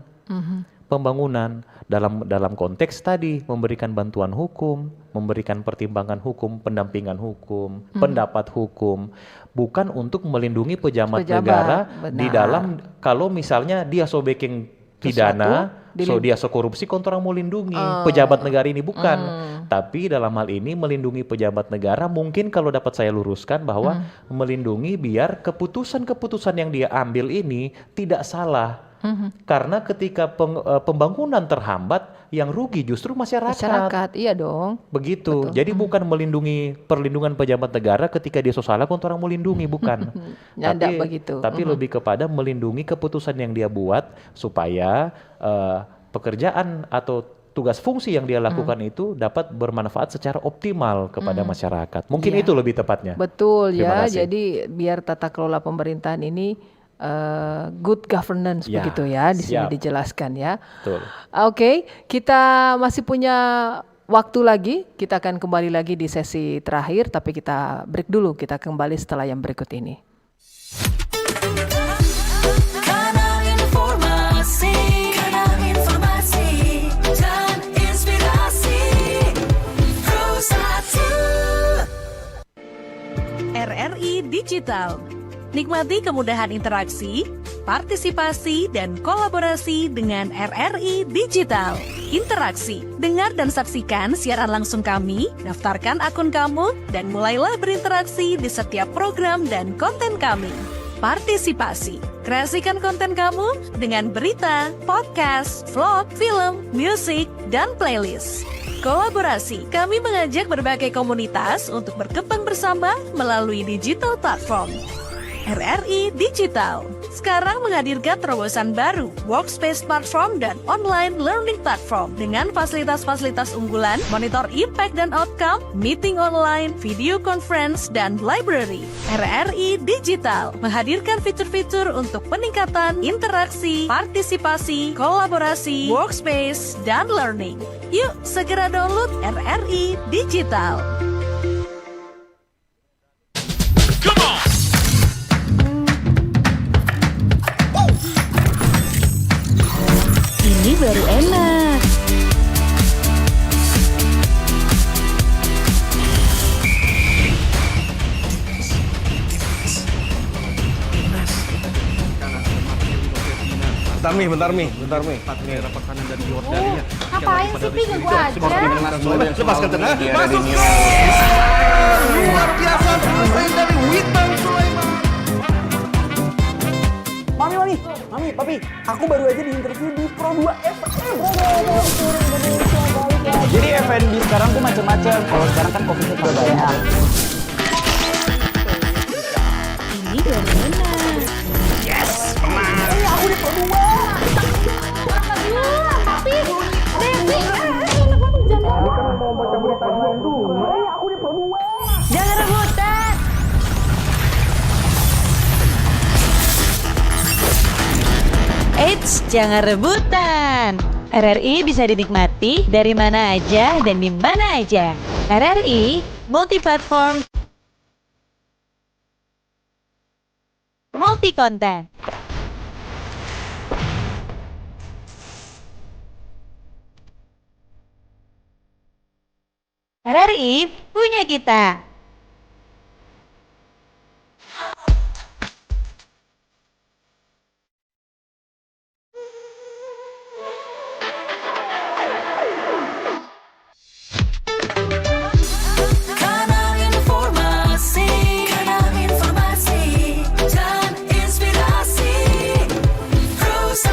Pembangunan dalam konteks tadi memberikan bantuan hukum, memberikan pertimbangan hukum, pendampingan hukum, pendapat hukum, bukan untuk melindungi pejabat negara di benar. dalam kalau misalnya dia sobeking pidana, Sesuatu, dia korupsi kontra mau lindungi pejabat negara ini bukan. Tapi dalam hal ini melindungi pejabat negara mungkin kalau dapat saya luruskan bahwa melindungi biar keputusan-keputusan yang dia ambil ini tidak salah. Karena ketika pembangunan terhambat, yang rugi justru masyarakat. Iya dong. Begitu. Jadi bukan melindungi perlindungan pejabat negara ketika dia salah kontra orang melindungi, bukan. Nggak begitu. Tapi lebih kepada melindungi keputusan yang dia buat supaya pekerjaan atau tugas fungsi yang dia lakukan itu dapat bermanfaat secara optimal kepada masyarakat. Mungkin Iya. itu lebih tepatnya. Betul Terima ya. kasih. Jadi biar tata kelola pemerintahan ini good governance Ya, begitu ya, di sini siap. dijelaskan ya. Betul. Oke, kita masih punya waktu lagi. Kita akan kembali lagi di sesi terakhir, tapi kita break dulu. Kita kembali setelah yang berikut ini. Kanal informasi dan inspirasi Pro1. RRI Digital. Nikmati kemudahan interaksi, partisipasi, dan kolaborasi dengan RRI Digital. Interaksi, dengar dan saksikan siaran langsung kami, daftarkan akun kamu, dan mulailah berinteraksi di setiap program dan konten kami. Partisipasi, kreasikan konten kamu dengan berita, podcast, vlog, film, musik, dan playlist. Kolaborasi, kami mengajak berbagai komunitas untuk berkembang bersama melalui digital platform. RRI Digital sekarang menghadirkan terobosan baru, workspace platform dan online learning platform dengan fasilitas-fasilitas unggulan, monitor impact dan outcome, meeting online, video conference, dan library. RRI Digital menghadirkan fitur-fitur untuk peningkatan interaksi, partisipasi, kolaborasi, workspace, dan learning. Yuk segera download RRI Digital. Ini baru enak. Bentar Mi. Ngapain sih Pi ke gua aja? Lepaskan tengah. Masuk. Luar biasa selesai dari Witan Sulaiman. Mami, papi, aku baru aja diinterview di Pro 2 FM. Jadi F&B sekarang tuh macam-macam. Kalau sekarang kan coffee shop banyak. Ini baru enak. Aku di Pro 2. Tapi Devi, enak banget jangan. Aku di Pro 2. Jangan rebutan. Eits, jangan rebutan. RRI bisa dinikmati dari mana aja dan di mana aja. RRI multi-platform, multi-konten. RRI punya kita. Kanal informasi dan inspirasi Pro 1.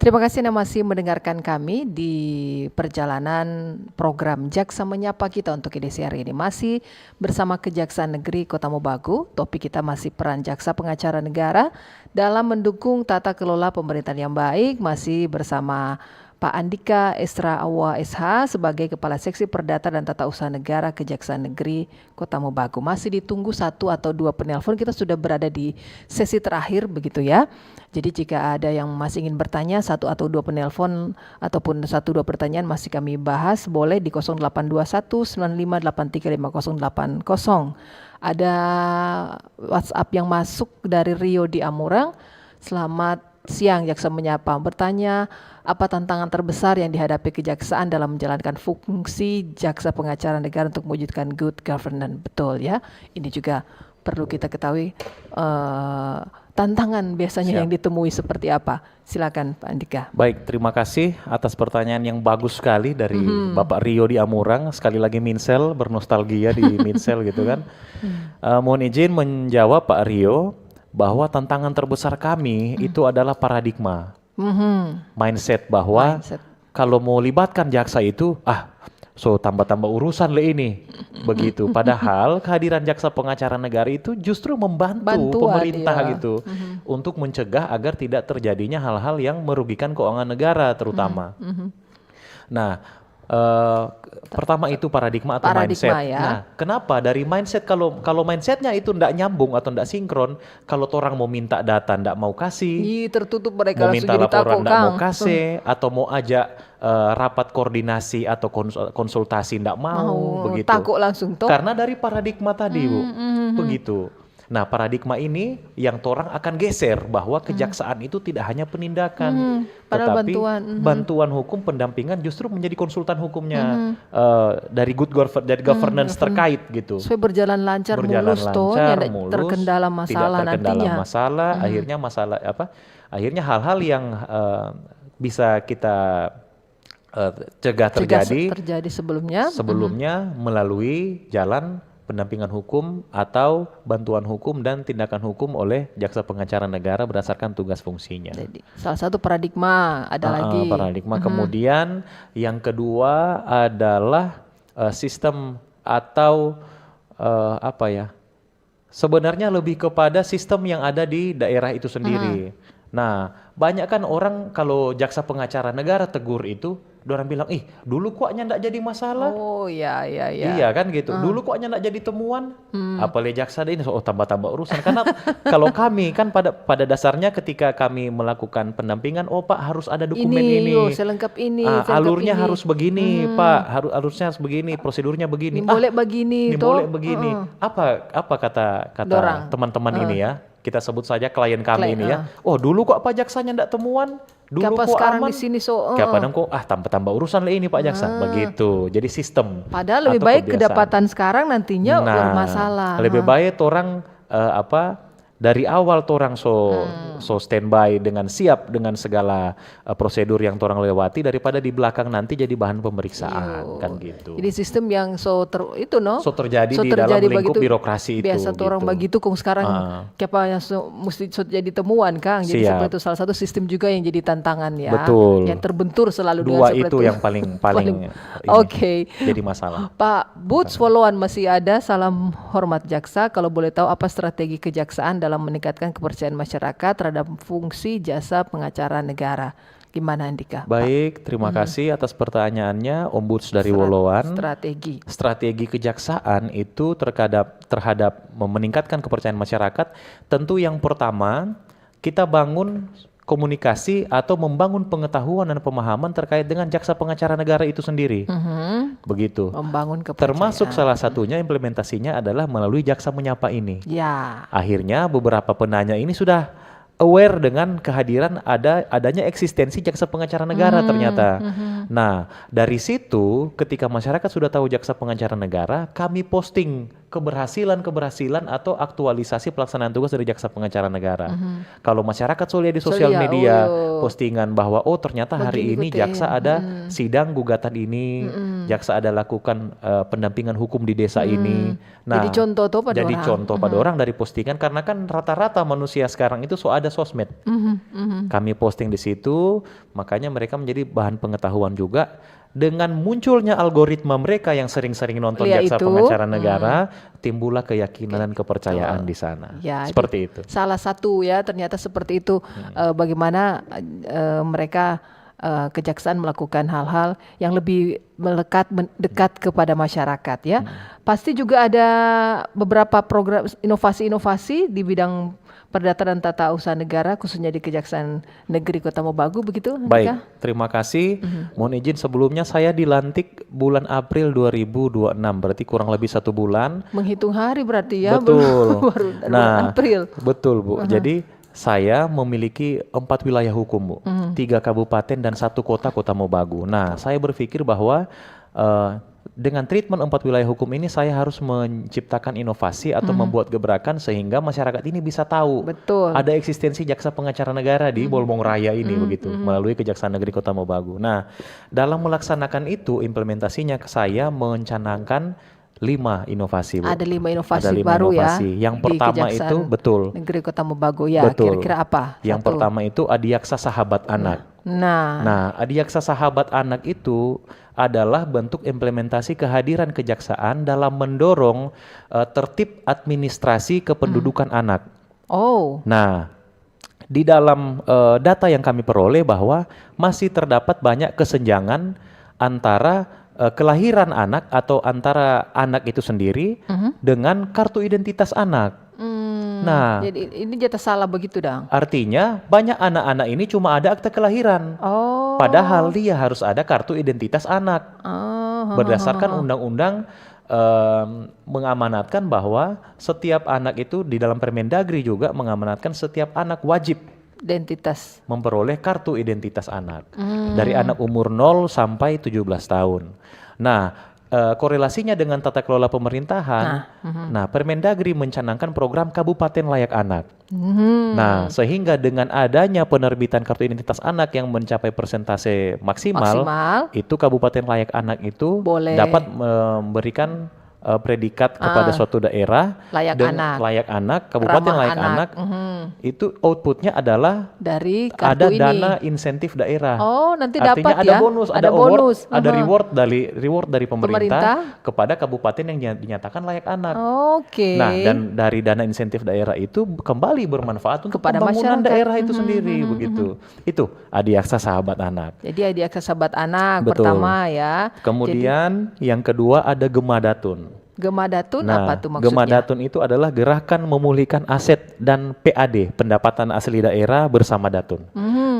Terima kasih Anda masih mendengarkan kami di perjalanan program Jaksa Menyapa kita untuk edisi hari ini. Masih bersama Kejaksaan Negeri Kota Mobagu. Topik kita masih peran jaksa pengacara negara dalam mendukung tata kelola pemerintahan yang baik. Masih bersama Pak Andika Estra Awa SH sebagai Kepala Seksi Perdata dan Tata Usaha Negara Kejaksaan Negeri Kota Mobagu. Masih ditunggu 1 atau 2 penelpon, kita sudah berada di sesi terakhir begitu ya. Jadi jika ada yang masih ingin bertanya 1 atau 2 penelpon ataupun 1-2 pertanyaan masih kami bahas, boleh di 0821 95835080. Ada WhatsApp yang masuk dari Rio di Amurang. Selamat siang Jaksa Menyapa, bertanya apa tantangan terbesar yang dihadapi kejaksaan dalam menjalankan fungsi jaksa pengacara negara untuk mewujudkan good governance. Betul ya, ini juga perlu kita ketahui tantangan biasanya yang ditemui seperti apa. Silakan Pak Andika. Baik, terima kasih atas pertanyaan yang bagus sekali dari Bapak Rio di Amurang. Sekali lagi Minsel, bernostalgia di Minsel gitu kan. Mohon izin menjawab Pak Rio bahwa tantangan terbesar kami itu adalah paradigma. Mindset bahwa kalau mau libatkan jaksa itu tambah-tambah urusan le ini begitu. Padahal kehadiran jaksa pengacara negara itu justru membantu pemerintah gitu untuk mencegah agar tidak terjadinya hal-hal yang merugikan keuangan negara terutama. Nah, pertama itu paradigma atau mindset. Ya. Nah, kenapa dari mindset kalau mindsetnya itu ndak nyambung atau ndak sinkron, kalau orang mau minta data ndak mau kasih, tertutup mereka mau langsung minta jadi laporan takut, ndak Kang. mau kasih, atau mau ajak rapat koordinasi atau konsultasi ndak mau begitu. Takut langsung toh. Karena dari paradigma tadi Bu, begitu. Nah, paradigma ini yang orang akan geser bahwa kejaksaan itu tidak hanya penindakan, tetapi bantuan hukum, pendampingan justru menjadi konsultan hukumnya dari governance terkait gitu. Supaya berjalan lancar, mulus, mulus, terkendala masalah tidak terkendala nantinya. masalah, akhirnya hal-hal yang bisa kita cegah terjadi sebelumnya melalui jalan pendampingan hukum atau bantuan hukum dan tindakan hukum oleh jaksa pengacara negara berdasarkan tugas fungsinya. Jadi, salah satu paradigma ada lagi. Paradigma. Kemudian yang kedua adalah sistem atau sebenarnya lebih kepada sistem yang ada di daerah itu sendiri. Nah, banyak kan orang kalau jaksa pengacara negara tegur itu, orang bilang, dulu kok ndak jadi masalah. Oh iya. Iya kan gitu. Dulu kok ndak jadi temuan. Apalagi jaksa ini tambah-tambah urusan. Karena kalau kami kan pada dasarnya ketika kami melakukan pendampingan, Pak harus ada dokumen ini. Selengkap ini. Alurnya harus begini, Pak. Alurnya harus begini, prosedurnya begini. Boleh begini, boleh begini. Apa kata teman-teman ini ya? Kita sebut saja klien kami ini ya. Dulu kok Pak jaksanya ndak temuan. Dulu kok sekarang aman. di sini Kadang kok tambah-tambah urusan lah ini Pak jaksa. Begitu. Jadi sistem. Padahal lebih baik kedapatan sekarang nantinya bermasalah. Lebih baik orang dari awal orang so standby dengan siap dengan segala prosedur yang orang lewati daripada di belakang nanti jadi bahan pemeriksaan kan gitu. Jadi sistem yang terjadi di dalam lingkup birokrasi itu. Biasa orang begitu kong sekarang siapa yang mesti jadi temuan Kang. Jadi seperti itu salah satu sistem juga yang jadi tantangan ya. Betul. Yang terbentur selalu dua dengan itu yang paling jadi masalah. Pak Boots follow-on masih ada. Salam hormat jaksa. Kalau boleh tahu apa strategi kejaksaan dalam meningkatkan kepercayaan masyarakat terhadap fungsi jasa pengacara negara. Gimana Andika? Baik, terima kasih atas pertanyaannya Ombuds dari Woloan. Strategi kejaksaan itu terhadap meningkatkan kepercayaan masyarakat. Tentu yang pertama kita bangun komunikasi atau membangun pengetahuan dan pemahaman terkait dengan jaksa pengacara negara itu sendiri. Begitu. Membangun kepercayaan. Termasuk salah satunya implementasinya adalah melalui jaksa menyapa ini. Ya. Akhirnya beberapa penanya ini sudah aware dengan kehadiran adanya eksistensi jaksa pengacara negara ternyata. Nah, dari situ ketika masyarakat sudah tahu jaksa pengacara negara, kami posting keberhasilan atau aktualisasi pelaksanaan tugas dari jaksa pengacara negara. Kalau masyarakat lihat di sosial lihat, media oh. postingan bahwa oh ternyata hari Begini ini ikutin. jaksa ada sidang gugatan ini, jaksa ada lakukan pendampingan hukum di desa ini. Jadi contoh tuh pada jadi orang. contoh pada orang dari postingan karena kan rata-rata manusia sekarang itu ada sosmed. Kami posting di situ, makanya mereka menjadi bahan pengetahuan juga. Dengan munculnya algoritma mereka yang sering-sering nonton Lihat jaksa itu, pengacara negara, timbullah keyakinan dan kepercayaan di sana. Ya, Seperti itu. Salah satu ya ternyata seperti itu bagaimana mereka kejaksaan melakukan hal-hal yang lebih dekat kepada masyarakat ya. Pasti juga ada beberapa program inovasi-inovasi di bidang perdata dan tata usaha negara khususnya di Kejaksaan Negeri Kota Mobagu begitu. Baik, Andika? terima kasih. Mohon izin sebelumnya saya dilantik bulan April 2026, berarti kurang lebih 1 bulan. Menghitung hari berarti ya. Betul. Baru bulan April. Betul Bu. Jadi saya memiliki 4 wilayah hukum Bu, 3 kabupaten dan 1 kota Mobagu. Nah, saya berpikir bahwa dengan treatment 4 wilayah hukum ini saya harus menciptakan inovasi atau membuat gebrakan sehingga masyarakat ini bisa tahu Betul. ada eksistensi jaksa pengacara negara di Bolmong Raya ini begitu melalui Kejaksaan Negeri Kota Mobagu. Nah, dalam melaksanakan itu implementasinya saya mencanangkan 5 inovasi Bu. Ada 5 inovasi Ada 5 baru inovasi. ya. Yang di pertama Kejaksaan itu betul. Negeri Kota Mobagu ya. Betul. Kira-kira apa? Yang Satu. pertama itu Adiaksa Sahabat Anak. Nah, Adiaksa Sahabat Anak itu adalah bentuk implementasi kehadiran kejaksaan dalam mendorong tertib administrasi kependudukan anak. Oh. Nah, di dalam data yang kami peroleh bahwa masih terdapat banyak kesenjangan antara kelahiran anak atau antara anak itu sendiri dengan kartu identitas anak. Nah, Jadi ini jatah salah begitu dong. artinya banyak anak-anak ini cuma ada akte kelahiran. Oh. Padahal dia harus ada kartu identitas anak. Oh. Berdasarkan undang-undang mengamanatkan bahwa setiap anak itu di dalam Permendagri juga mengamanatkan setiap anak wajib Identitas. memperoleh kartu identitas anak dari anak umur 0 sampai 17 tahun. Nah, korelasinya dengan tata kelola pemerintahan. Nah, Permendagri mencanangkan program Kabupaten Layak Anak. Nah, sehingga dengan adanya penerbitan kartu identitas anak yang mencapai persentase maksimal, itu Kabupaten Layak Anak itu Boleh. dapat memberikan predikat kepada suatu daerah layak anak, kabupaten Ramah layak anak, itu outputnya adalah dari ada kartu ini. dana insentif daerah. Oh, nanti Artinya dapat ada ya. bonus, ada bonus. award, ada reward dari pemerintah Pemerintah. kepada kabupaten yang dinyatakan layak anak. Oke. Nah, dan dari dana insentif daerah itu kembali bermanfaat untuk Kepada pembangunan masyarakat. daerah itu sendiri begitu. Itu Adiaksa Sahabat Anak. Jadi Adiaksa Sahabat Anak Betul. pertama ya. Kemudian yang kedua ada Gemadatun. Gemadatun Nah, apa tuh maksudnya? Gemadatun itu adalah gerakan memulihkan aset dan PAD, pendapatan asli daerah bersama Datun.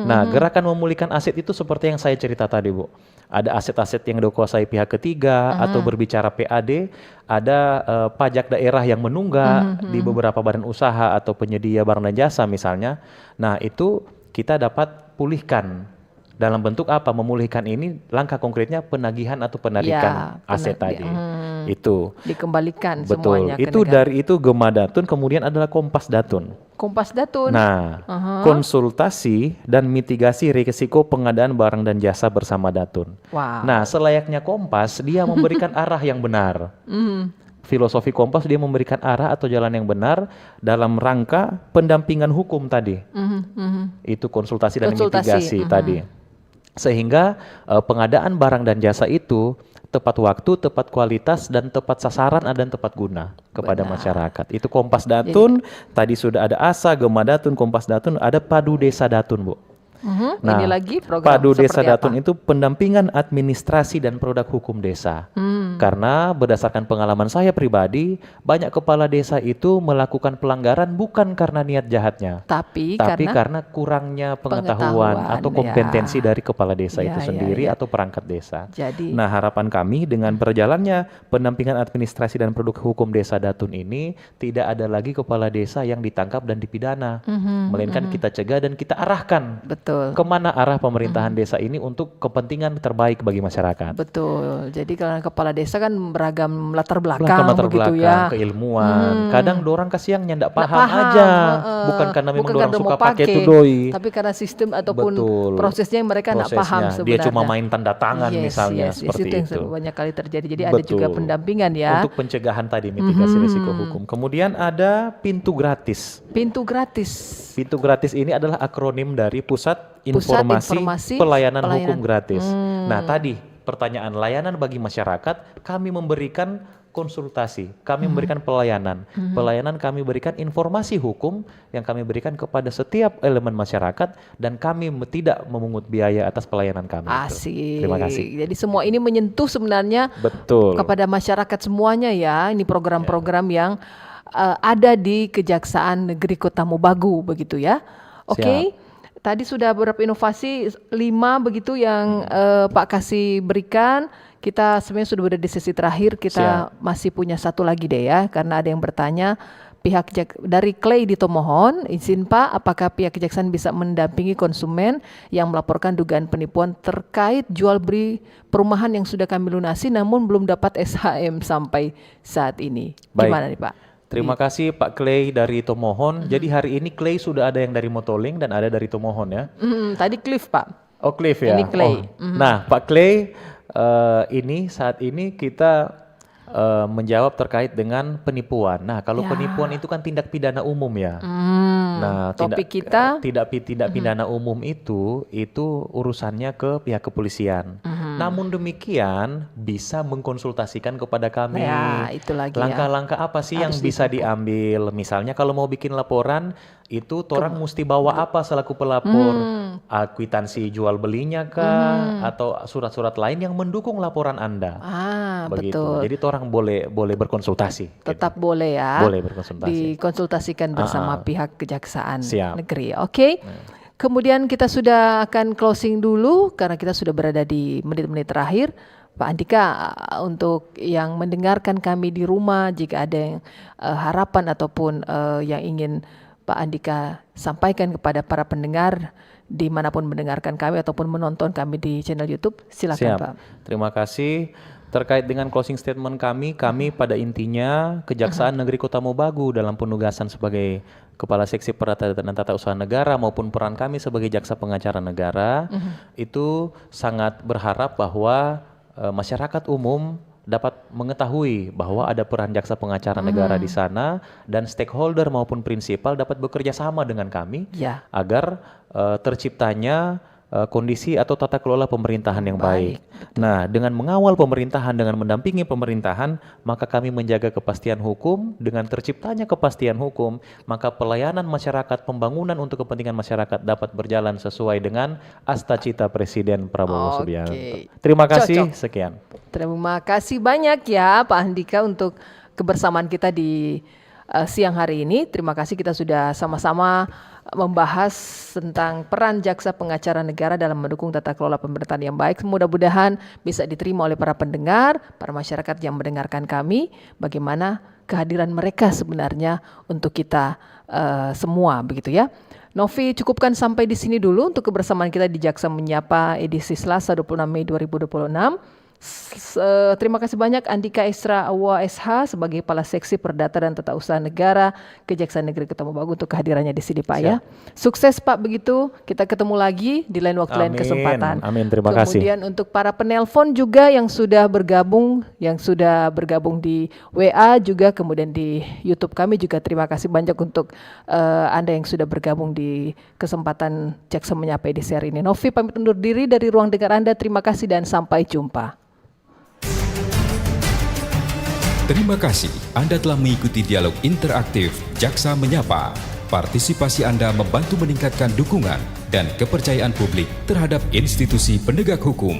Nah, gerakan memulihkan aset itu seperti yang saya cerita tadi, Bu. Ada aset-aset yang dikuasai pihak ketiga atau berbicara PAD, ada pajak daerah yang menunggak di beberapa badan usaha atau penyedia barang dan jasa misalnya. Nah, itu kita dapat pulihkan. Dalam bentuk apa? Memulihkan ini langkah konkretnya penagihan atau penarikan aset tadi. Itu. Dikembalikan Betul. semuanya ke Itu negara. dari itu Gemadatun, kemudian adalah Kompas Datun. Kompas Datun. Nah, konsultasi dan mitigasi risiko pengadaan barang dan jasa bersama Datun. Wow. Nah, selayaknya Kompas, dia memberikan arah yang benar. Filosofi Kompas dia memberikan arah atau jalan yang benar dalam rangka pendampingan hukum tadi. Itu konsultasi dan mitigasi tadi. Sehingga pengadaan barang dan jasa itu tepat waktu, tepat kualitas, dan tepat sasaran dan tepat guna kepada masyarakat. Itu Kompas Datun, tadi sudah ada ASA, Gemadatun, Kompas Datun, ada Padu Desa Datun, Bu. Nah, ini lagi program Padu Desa seperti Datun apa? itu pendampingan administrasi dan produk hukum desa. Karena berdasarkan pengalaman saya pribadi, banyak kepala desa itu melakukan pelanggaran bukan karena niat jahatnya, Tapi karena kurangnya pengetahuan atau kompetensi dari kepala desa itu sendiri atau perangkat desa. Jadi, Nah, harapan kami dengan berjalannya pendampingan administrasi dan produk hukum desa Datun ini tidak ada lagi kepala desa yang ditangkap dan dipidana, melainkan kita cegah dan kita arahkan Betul. kemana arah pemerintahan desa ini untuk kepentingan terbaik bagi masyarakat. Betul. Jadi kalau kepala desa kan beragam latar belakang Latar begitu belakang, ya. keilmuan. Kadang dorang kasihan ndak Nggak paham aja. Bukan karena memang bukan dorang karena suka mau pakai itu doi. tapi karena sistem ataupun Betul. prosesnya yang mereka nggak paham Prosesnya. sebenarnya. Dia cuma main tanda tangan misalnya seperti itu yang itu. banyak kali terjadi. Jadi ada juga Betul. pendampingan ya. Untuk pencegahan tadi mitigasi risiko hukum. Kemudian ada pintu gratis. Pintu gratis. Pintu gratis ini adalah akronim dari Pusat Informasi, Pelayanan Hukum Gratis. Nah, tadi pertanyaan layanan bagi masyarakat, kami memberikan konsultasi, kami memberikan pelayanan. Pelayanan kami berikan informasi hukum yang kami berikan kepada setiap elemen masyarakat dan kami tidak memungut biaya atas pelayanan kami. Asik. Terima kasih. Jadi semua ini menyentuh sebenarnya Betul. kepada masyarakat semuanya ya. Ini program-program yang ada di Kejaksaan Negeri Kota Mobagu begitu ya. Oke. Tadi sudah beberapa inovasi 5 begitu yang Pak kasih berikan. Kita sebenarnya sudah berada di sesi terakhir. Kita masih punya satu lagi deh ya, karena ada yang bertanya. Pihak dari Clay di Tomohon, izin Pak, apakah pihak kejaksaan bisa mendampingi konsumen yang melaporkan dugaan penipuan terkait jual beli perumahan yang sudah kami lunasi namun belum dapat SHM sampai saat ini? Baik. Gimana nih Pak? Terima kasih Pak Clay dari Tomohon. Jadi hari ini Clay sudah ada yang dari Motoling dan ada dari Tomohon ya. Tadi Cliff Pak. Oh Cliff ya. Ini Clay. Nah Pak Clay, ini saat ini kita menjawab terkait dengan penipuan. Nah kalau penipuan itu kan tindak pidana umum ya. Nah topik kita tindak pidana umum itu urusannya ke pihak kepolisian. Namun demikian bisa mengkonsultasikan kepada kami. Ya, itu lagi Langkah-langkah apa sih yang bisa diambil? Misalnya kalau mau bikin laporan itu orang mesti bawa apa selaku pelapor? Akwitansi jual belinya kah atau surat-surat lain yang mendukung laporan Anda? Begitu. Betul. Jadi orang boleh berkonsultasi. Tetap gitu. boleh ya. Boleh berkonsultasi. Dikonsultasikan bersama pihak Kejaksaan Siap. Negeri. Oke. Kemudian kita sudah akan closing dulu karena kita sudah berada di menit-menit terakhir. Pak Andika, untuk yang mendengarkan kami di rumah, jika ada yang harapan ataupun yang ingin Pak Andika sampaikan kepada para pendengar dimanapun mendengarkan kami ataupun menonton kami di channel YouTube, silakan Siap. Pak. Terima kasih. Terkait dengan closing statement kami pada intinya Kejaksaan Negeri Kota Mobagu dalam penugasan sebagai Kepala Seksi Perdata dan Tata Usaha Negara maupun peran kami sebagai Jaksa Pengacara Negara itu sangat berharap bahwa masyarakat umum dapat mengetahui bahwa ada peran Jaksa Pengacara Negara di sana dan stakeholder maupun prinsipal dapat bekerja sama dengan kami agar terciptanya kondisi atau tata kelola pemerintahan yang baik. Nah, dengan mengawal pemerintahan, dengan mendampingi pemerintahan, maka kami menjaga kepastian hukum. Dengan terciptanya kepastian hukum, maka pelayanan masyarakat, pembangunan untuk kepentingan masyarakat dapat berjalan sesuai dengan asta-cita Presiden Prabowo Subianto. Terima kasih. Sekian. Terima kasih banyak ya Pak Andika untuk kebersamaan kita di siang hari ini. Terima kasih, kita sudah sama-sama membahas tentang peran Jaksa Pengacara Negara dalam mendukung tata kelola pemerintahan yang baik. Mudah-mudahan bisa diterima oleh para pendengar, para masyarakat yang mendengarkan kami, bagaimana kehadiran mereka sebenarnya untuk kita semua, begitu ya. Novi, cukupkan sampai di sini dulu untuk kebersamaan kita di Jaksa Menyapa edisi Selasa 26 Mei 2026. Terima kasih banyak Andika Esra Awa SH sebagai Kepala Seksi Perdata dan Tata Usaha Negara Kejaksaan Negeri Kota Mobagu untuk kehadirannya di sini Pak ya. Sukses Pak begitu. Kita ketemu lagi di lain waktu, lain kesempatan. Amin. Terima kasih. Kemudian untuk para penelpon juga yang sudah bergabung di WA juga, kemudian di YouTube kami juga terima kasih banyak untuk Anda yang sudah bergabung di kesempatan Jaksa Menyapa edisi hari ini. Novi pamit undur diri dari ruang dengar Anda. Terima kasih dan sampai jumpa. Terima kasih Anda telah mengikuti dialog interaktif Jaksa Menyapa. Partisipasi Anda membantu meningkatkan dukungan dan kepercayaan publik terhadap institusi penegak hukum.